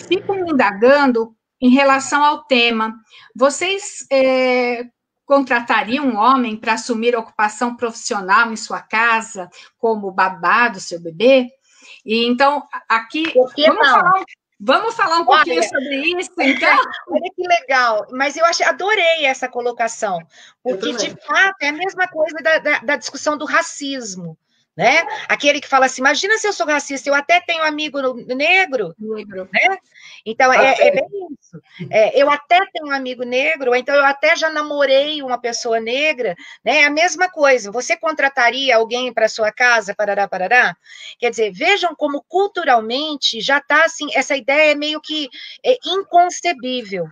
fico me indagando em relação ao tema. Vocês... contrataria um homem para assumir a ocupação profissional em sua casa, como babá do seu bebê? E então, aqui, vamos falar um pouquinho sobre isso, então? Olha que legal, mas eu adorei essa colocação, porque, de fato, é a mesma coisa da discussão do racismo, né? Aquele que fala assim, imagina se eu sou racista, eu até tenho amigo negro. Né? Então, é bem isso. Eu até tenho um amigo negro, então eu até já namorei uma pessoa negra, né? É a mesma coisa. Você contrataria alguém para sua casa, parará, parará? Quer dizer, vejam como culturalmente já está assim, essa ideia é meio que inconcebível.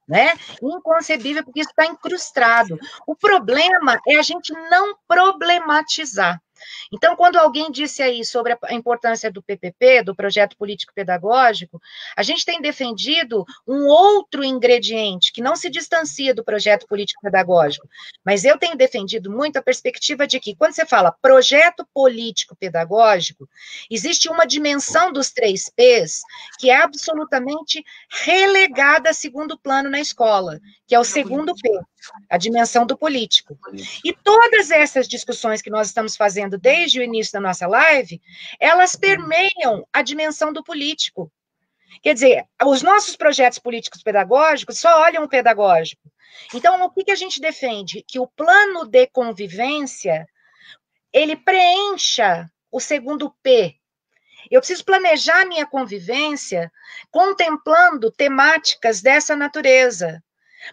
Né? Inconcebível, porque isso está incrustado. O problema é a gente não problematizar. Então, quando alguém disse aí sobre a importância do PPP, do Projeto Político Pedagógico, a gente tem defendido um outro ingrediente que não se distancia do Projeto Político Pedagógico, mas eu tenho defendido muito a perspectiva de que, quando você fala Projeto Político Pedagógico, existe uma dimensão dos 3 P's que é absolutamente relegada a segundo plano na escola, que é o segundo P, a dimensão do político. E todas essas discussões que nós estamos fazendo desde o início da nossa live, elas permeiam a dimensão do político. Quer dizer, os nossos projetos políticos pedagógicos só olham o pedagógico. Então, o que a gente defende? Que o plano de convivência, ele preencha o segundo P. Eu preciso planejar a minha convivência contemplando temáticas dessa natureza.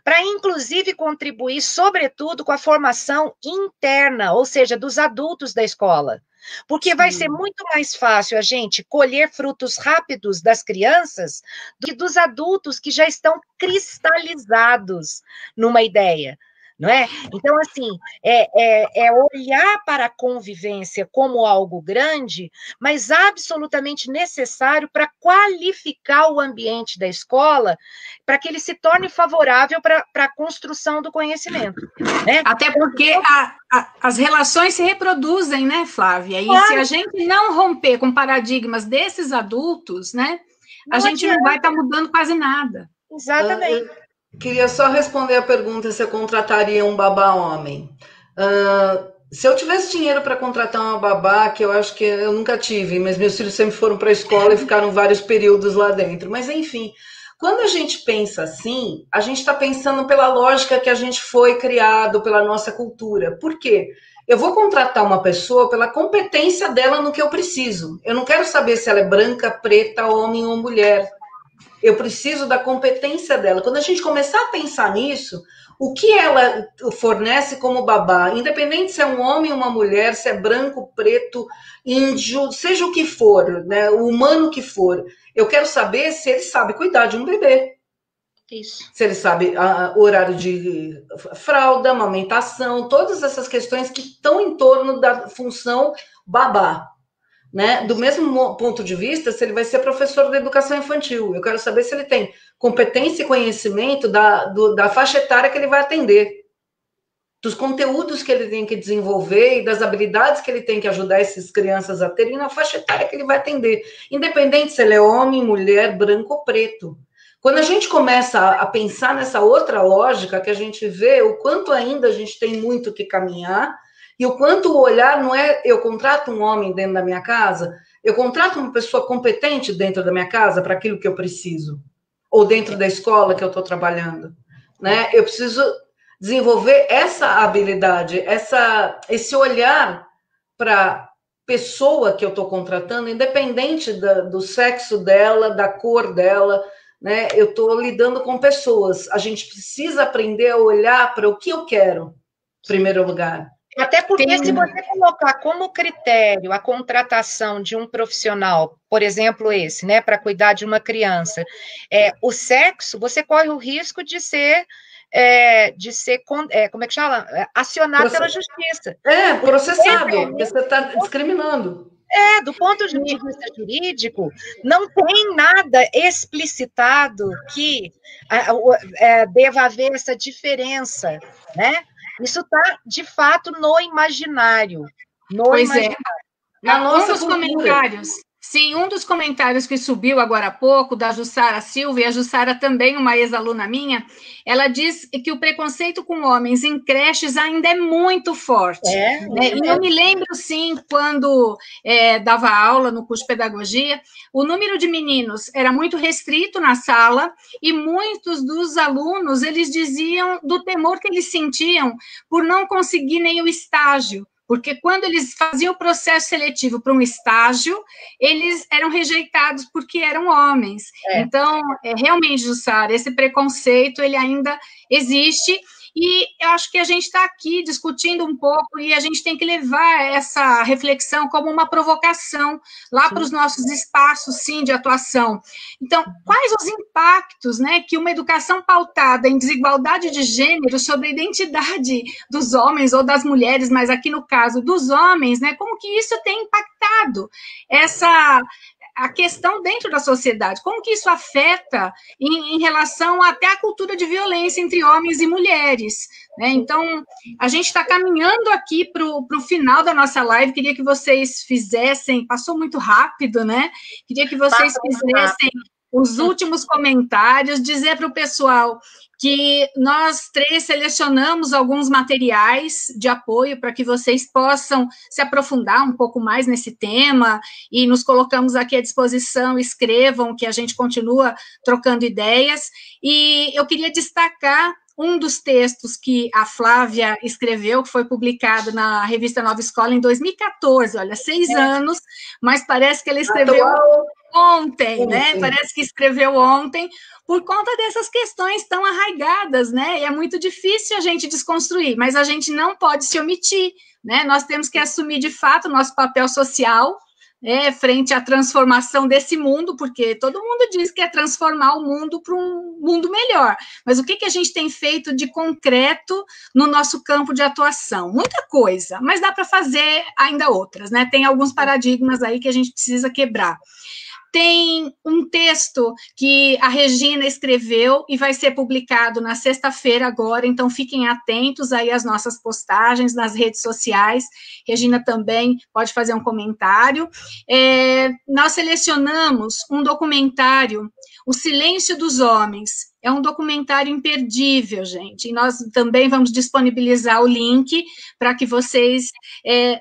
para inclusive contribuir, sobretudo, com a formação interna, ou seja, dos adultos da escola. Porque vai ser muito mais fácil a gente colher frutos rápidos das crianças do que dos adultos que já estão cristalizados numa ideia. Não é? Então, assim, é olhar para a convivência como algo grande, mas absolutamente necessário para qualificar o ambiente da escola, para que ele se torne favorável para a construção do conhecimento. Né? Até porque as relações se reproduzem, né, Flávia? E claro, se a gente não romper com paradigmas desses adultos, né, a gente não vai estar mudando quase nada. Exatamente. Queria só responder a pergunta se eu contrataria um babá homem. Se eu tivesse dinheiro para contratar uma babá, que eu acho que eu nunca tive, mas meus filhos sempre foram para a escola e ficaram vários períodos lá dentro. Mas, enfim, quando a gente pensa assim, a gente está pensando pela lógica que a gente foi criado, pela nossa cultura. Por quê? Eu vou contratar uma pessoa pela competência dela no que eu preciso. Eu não quero saber se ela é branca, preta, homem ou mulher. Eu preciso da competência dela. Quando a gente começar a pensar nisso, o que ela fornece como babá, independente se é um homem ou uma mulher, se é branco, preto, índio, seja o que for, né, o humano que for, eu quero saber se ele sabe cuidar de um bebê. Isso. Se ele sabe o horário de fralda, amamentação, todas essas questões que estão em torno da função babá. Né? Do mesmo ponto de vista, se ele vai ser professor de educação infantil, eu quero saber se ele tem competência e conhecimento da faixa etária que ele vai atender, dos conteúdos que ele tem que desenvolver e das habilidades que ele tem que ajudar essas crianças a terem na faixa etária que ele vai atender, independente se ele é homem, mulher, branco ou preto. Quando a gente começa a pensar nessa outra lógica, que a gente vê o quanto ainda a gente tem muito que caminhar, e o quanto o olhar não é, eu contrato um homem dentro da minha casa, eu contrato uma pessoa competente dentro da minha casa para aquilo que eu preciso, ou dentro da escola que eu estou trabalhando, né? Eu preciso desenvolver essa habilidade, esse olhar para a pessoa que eu estou contratando, independente do sexo dela, da cor dela, né? Eu estou lidando com pessoas. A gente precisa aprender a olhar para o que eu quero, em primeiro lugar. Até porque se você colocar como critério a contratação de um profissional, por exemplo, esse, né, para cuidar de uma criança, o sexo, você corre o risco de ser como é que chama? Acionado pela justiça. Processado, você está discriminando. Do ponto de vista jurídico, não tem nada explicitado que deva haver essa diferença, né? Isso está, de fato, no imaginário. Um dos comentários, sim, um dos comentários que subiu agora há pouco, da Jussara Silva, e a Jussara também, uma ex-aluna minha, ela diz que o preconceito com homens em creches ainda é muito forte. Né? E eu me lembro, sim, quando dava aula no curso de pedagogia, o número de meninos era muito restrito na sala, e muitos dos alunos, eles diziam do temor que eles sentiam por não conseguir nem o estágio, porque quando eles faziam o processo seletivo para um estágio, eles eram rejeitados porque eram homens. Então, realmente, Jussara, esse preconceito, ele ainda existe, e eu acho que a gente está aqui discutindo um pouco, e a gente tem que levar essa reflexão como uma provocação lá para os nossos espaços, sim, de atuação. Então, quais os impactos, né, que uma educação pautada em desigualdade de gênero sobre a identidade dos homens ou das mulheres, mas aqui no caso dos homens, né, como que isso tem impactado a questão dentro da sociedade, como que isso afeta em relação até à cultura de violência entre homens e mulheres, né? Então, a gente está caminhando aqui para o final da nossa live, queria que vocês fizessem, passou muito rápido, né? Queria que vocês fizessem os últimos comentários, dizer para o pessoal que nós três selecionamos alguns materiais de apoio para que vocês possam se aprofundar um pouco mais nesse tema, e nos colocamos aqui à disposição, escrevam, que a gente continua trocando ideias, e eu queria destacar um dos textos que a Flávia escreveu, que foi publicado na revista Nova Escola em 2014, olha, 6 anos, mas parece que ela escreveu ontem, né? Parece que escreveu ontem, por conta dessas questões tão arraigadas, né? E é muito difícil a gente desconstruir, mas a gente não pode se omitir, né? Nós temos que assumir de fato o nosso papel social, frente à transformação desse mundo, porque todo mundo diz que é transformar o mundo para um mundo melhor, mas o que a gente tem feito de concreto no nosso campo de atuação? Muita coisa, mas dá para fazer ainda outras, né? Tem alguns paradigmas aí que a gente precisa quebrar. Tem um texto que a Regina escreveu e vai ser publicado na sexta-feira agora, então fiquem atentos aí às nossas postagens nas redes sociais. Regina também pode fazer um comentário. Nós selecionamos um documentário, O Silêncio dos Homens. É um documentário imperdível, gente, e nós também vamos disponibilizar o link para que vocês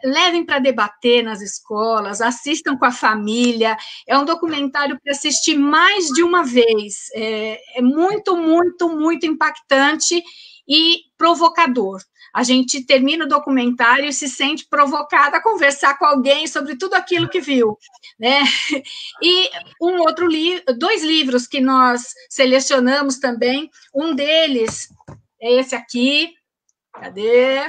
levem para debater nas escolas, assistam com a família. É um documentário para assistir mais de uma vez. É muito, muito, muito impactante e provocador. A gente termina o documentário e se sente provocada a conversar com alguém sobre tudo aquilo que viu, né? E dois livros que nós selecionamos também, um deles é esse aqui, cadê?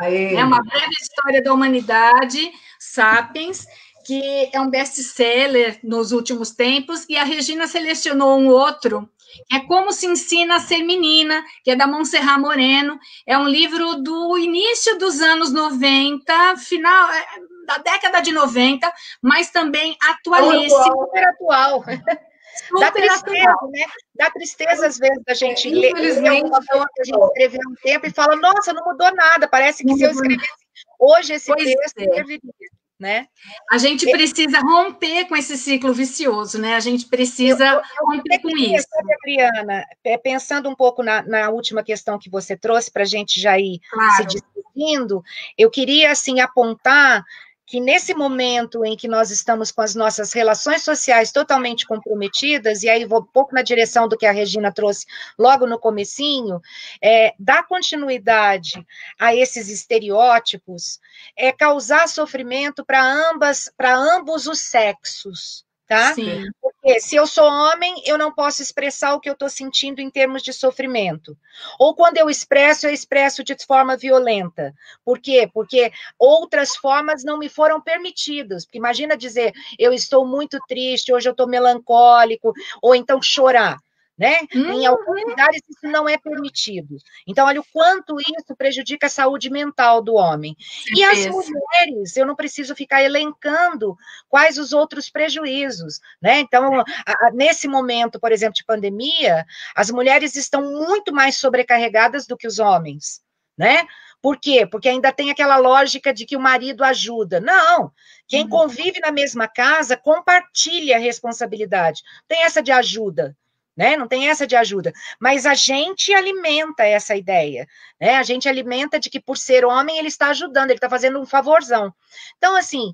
É Uma Breve História da Humanidade, Sapiens, que é um best-seller nos últimos tempos, e a Regina selecionou um outro, que é Como se Ensina a Ser Menina, que é da Montserrat Moreno. É um livro do início dos anos 90, final da década de 90, mas também atualíssimo. Super atual. Dá tristeza, né? Dá tristeza, às vezes, da gente ler uma coisa que a gente escreveu há um tempo e fala, nossa, não mudou nada, parece que se eu escrevesse hoje esse texto, serviria. Né? A gente precisa romper com esse ciclo vicioso, né? A gente precisa romper com isso. Adriana, pensando um pouco na última questão que você trouxe, para a gente já ir se despedindo, eu queria, assim, apontar que nesse momento em que nós estamos com as nossas relações sociais totalmente comprometidas, e aí vou um pouco na direção do que a Regina trouxe logo no comecinho, dar continuidade a esses estereótipos, causar sofrimento para ambos os sexos, tá? Sim. Porque se eu sou homem, eu não posso expressar o que eu estou sentindo em termos de sofrimento. Ou quando eu expresso de forma violenta. Por quê? Porque outras formas não me foram permitidas. Porque imagina dizer, eu estou muito triste, hoje eu estou melancólico, ou então chorar. Né? Em alguns lugares isso não é permitido. Então, olha o quanto isso prejudica a saúde mental do homem. E as mulheres, eu não preciso ficar elencando quais os outros prejuízos, né? Então, nesse momento, por exemplo, de pandemia, as mulheres estão muito mais sobrecarregadas do que os homens, né? Por quê? Porque ainda tem aquela lógica de que o marido ajuda. Não, quem convive na mesma casa compartilha a responsabilidade. Tem essa de ajuda. Né? Não tem essa de ajuda, mas a gente alimenta essa ideia, né? A gente alimenta de que por ser homem ele está ajudando, ele está fazendo um favorzão. Então, assim,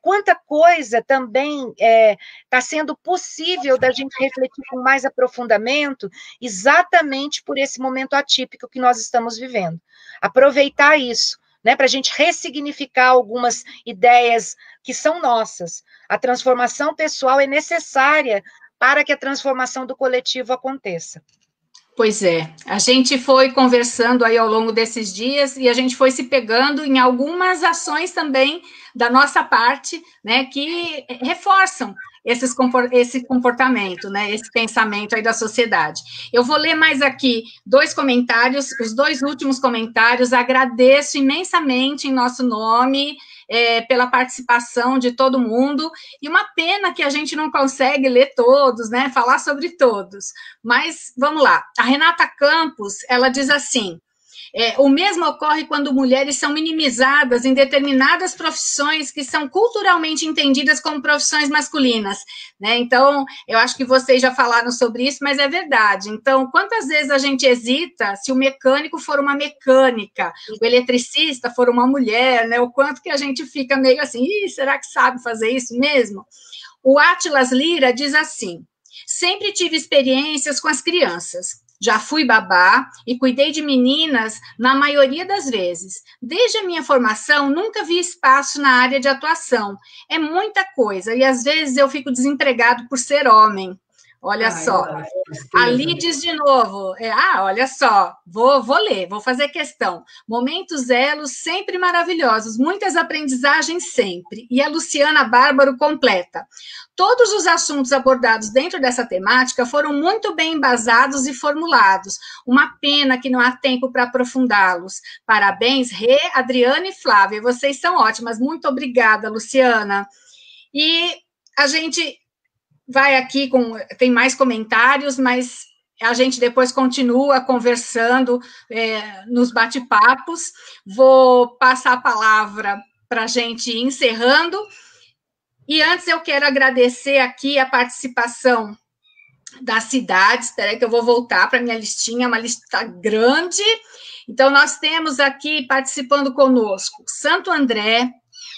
quanta coisa também está sendo possível da gente refletir com mais aprofundamento, exatamente por esse momento atípico que nós estamos vivendo. Aproveitar isso, né, para a gente ressignificar algumas ideias que são nossas. A transformação pessoal é necessária para que a transformação do coletivo aconteça. Pois é, a gente foi conversando aí ao longo desses dias e a gente foi se pegando em algumas ações também da nossa parte, né, que reforçam esse comportamento, né, esse pensamento aí da sociedade. Eu vou ler mais aqui 2 comentários, os 2 últimos comentários, agradeço imensamente em nosso nome, pela participação de todo mundo, e uma pena que a gente não consegue ler todos, né, falar sobre todos, mas vamos lá. A Renata Campos, ela diz assim, o mesmo ocorre quando mulheres são minimizadas em determinadas profissões que são culturalmente entendidas como profissões masculinas, né? Então, eu acho que vocês já falaram sobre isso, mas é verdade. Então, quantas vezes a gente hesita se o mecânico for uma mecânica, o eletricista for uma mulher, né? O quanto que a gente fica meio assim, será que sabe fazer isso mesmo? O Atlas Lira diz assim, sempre tive experiências com as crianças. Já fui babá e cuidei de meninas na maioria das vezes. Desde a minha formação, nunca vi espaço na área de atuação. É muita coisa e às vezes eu fico desempregado por ser homem. Olha só, a Lides de novo. Olha só, vou ler, vou fazer questão. Momentos elos sempre maravilhosos, muitas aprendizagens sempre. E a Luciana Bárbaro completa. Todos os assuntos abordados dentro dessa temática foram muito bem embasados e formulados. Uma pena que não há tempo para aprofundá-los. Parabéns, Rê, Adriana e Flávia. Vocês são ótimas. Muito obrigada, Luciana. E a gente vai aqui tem mais comentários, mas a gente depois continua conversando nos bate-papos. Vou passar a palavra para a gente ir encerrando. E antes eu quero agradecer aqui a participação das cidades. Espera aí que eu vou voltar para a minha listinha, uma lista grande. Então, nós temos aqui participando conosco Santo André,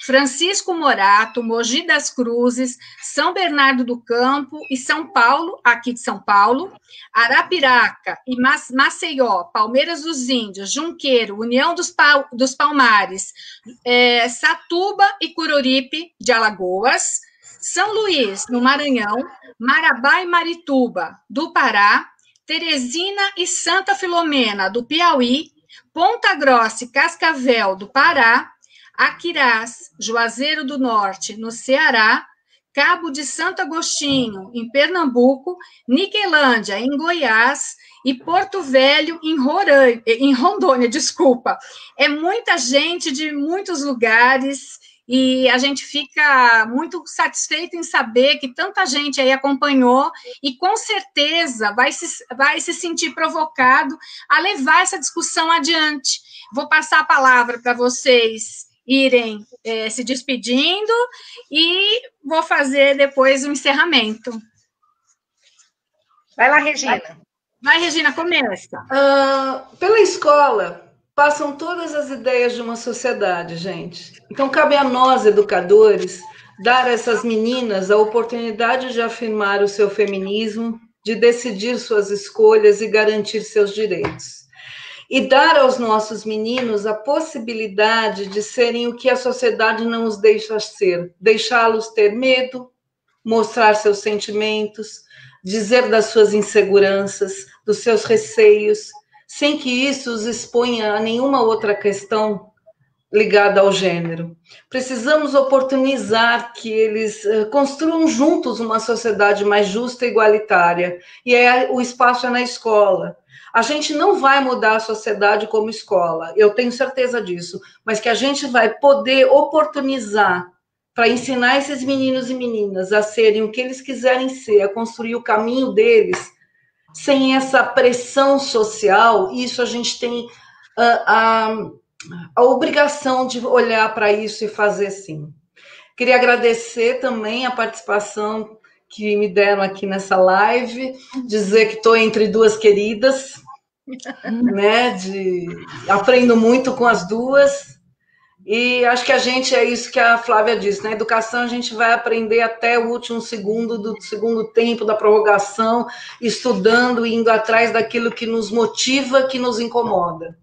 Francisco Morato, Mogi das Cruzes, São Bernardo do Campo e São Paulo, aqui de São Paulo, Arapiraca e Maceió, Palmeiras dos Índios, Junqueiro, União dos Palmares, Satuba e Cururipe, de Alagoas, São Luís, no Maranhão, Marabá e Marituba, do Pará, Teresina e Santa Filomena, do Piauí, Ponta Grossa e Cascavel, do Pará, Aquirás, Juazeiro do Norte, no Ceará, Cabo de Santo Agostinho, em Pernambuco, Niquelândia, em Goiás, e Porto Velho, em Rondônia, desculpa. É muita gente de muitos lugares, e a gente fica muito satisfeito em saber que tanta gente aí acompanhou, e com certeza vai se sentir provocado a levar essa discussão adiante. Vou passar a palavra para vocês irem se despedindo e vou fazer depois o encerramento. Vai lá, Regina. Vai, Regina, começa. Pela escola, passam todas as ideias de uma sociedade, gente. Então, cabe a nós, educadores, dar a essas meninas a oportunidade de afirmar o seu feminismo, de decidir suas escolhas e garantir seus direitos. E dar aos nossos meninos a possibilidade de serem o que a sociedade não os deixa ser, deixá-los ter medo, mostrar seus sentimentos, dizer das suas inseguranças, dos seus receios, sem que isso os exponha a nenhuma outra questão ligada ao gênero. Precisamos oportunizar que eles construam juntos uma sociedade mais justa e igualitária, e o espaço é na escola. A gente não vai mudar a sociedade como escola, eu tenho certeza disso, mas que a gente vai poder oportunizar para ensinar esses meninos e meninas a serem o que eles quiserem ser, a construir o caminho deles, sem essa pressão social. Isso a gente tem a obrigação de olhar para isso e fazer sim. Queria agradecer também a participação que me deram aqui nessa live, dizer que estou entre duas queridas, né? Aprendo muito com as duas, e acho que a gente, é isso que a Flávia disse, na educação a gente vai aprender até o último segundo do segundo tempo da prorrogação, estudando e indo atrás daquilo que nos motiva, que nos incomoda.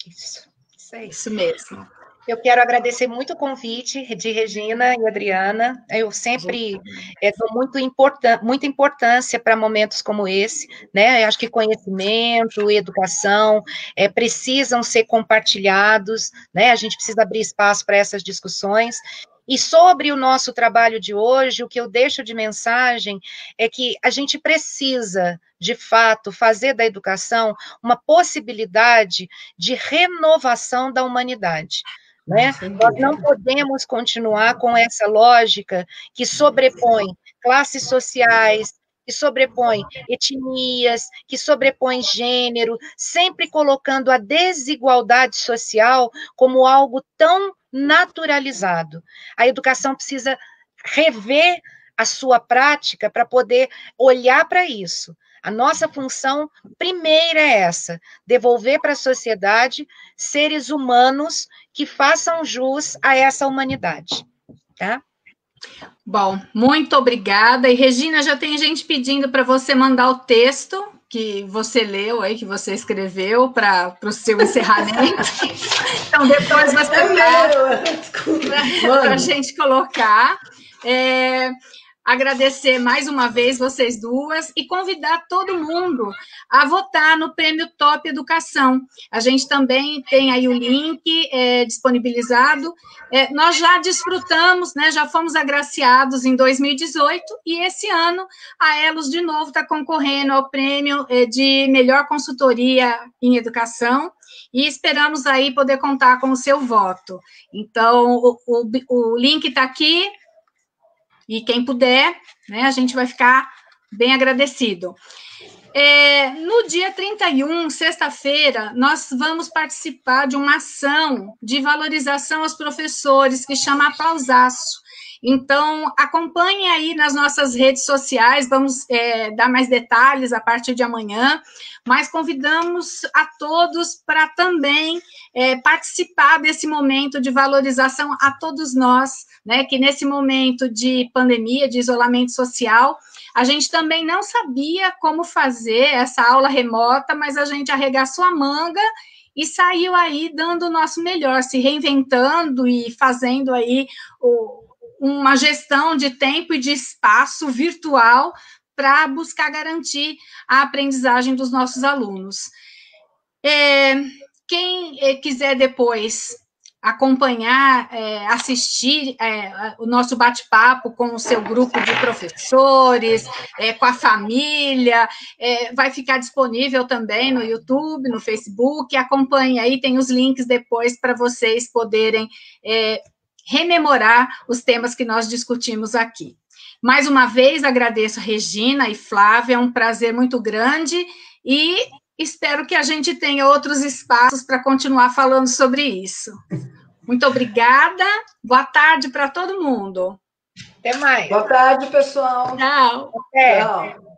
Isso mesmo. Eu quero agradecer muito o convite de Regina e Adriana. Eu sempre dou muita importância para momentos como esse, né? Eu acho que conhecimento e educação precisam ser compartilhados, né? A gente precisa abrir espaço para essas discussões. E sobre o nosso trabalho de hoje, o que eu deixo de mensagem é que a gente precisa, de fato, fazer da educação uma possibilidade de renovação da humanidade. Né? Nós não podemos continuar com essa lógica que sobrepõe classes sociais, que sobrepõe etnias, que sobrepõe gênero, sempre colocando a desigualdade social como algo tão naturalizado. A educação precisa rever a sua prática para poder olhar para isso. A nossa função primeira é essa, devolver para a sociedade seres humanos que façam jus a essa humanidade, tá? Bom, muito obrigada. E, Regina, já tem gente pedindo para você mandar o texto que você leu aí, que você escreveu para o seu encerramento. Então, depois você para a gente colocar. Agradecer mais uma vez vocês duas e convidar todo mundo a votar no Prêmio Top Educação. A gente também tem aí o link disponibilizado. Nós já desfrutamos, né, já fomos agraciados em 2018 e esse ano a Elos de novo está concorrendo ao prêmio de melhor consultoria em educação e esperamos aí poder contar com o seu voto. Então, o link está aqui. E quem puder, né, a gente vai ficar bem agradecido. No dia 31, sexta-feira, nós vamos participar de uma ação de valorização aos professores, que chama Aplausaço. Então, acompanhe aí nas nossas redes sociais, vamos dar mais detalhes a partir de amanhã, mas convidamos a todos para também participar desse momento de valorização a todos nós, né, que nesse momento de pandemia, de isolamento social, a gente também não sabia como fazer essa aula remota, mas a gente arregaçou a manga e saiu aí dando o nosso melhor, se reinventando e fazendo aí uma gestão de tempo e de espaço virtual para buscar garantir a aprendizagem dos nossos alunos. Quem quiser depois acompanhar, assistir o nosso bate-papo com o seu grupo de professores, com a família, vai ficar disponível também no YouTube, no Facebook, acompanhe aí, tem os links depois para vocês poderem rememorar os temas que nós discutimos aqui. Mais uma vez, agradeço a Regina e Flávia, é um prazer muito grande e espero que a gente tenha outros espaços para continuar falando sobre isso. Muito obrigada. Boa tarde para todo mundo. Até mais. Boa tarde, pessoal. Tchau. Até. Tchau.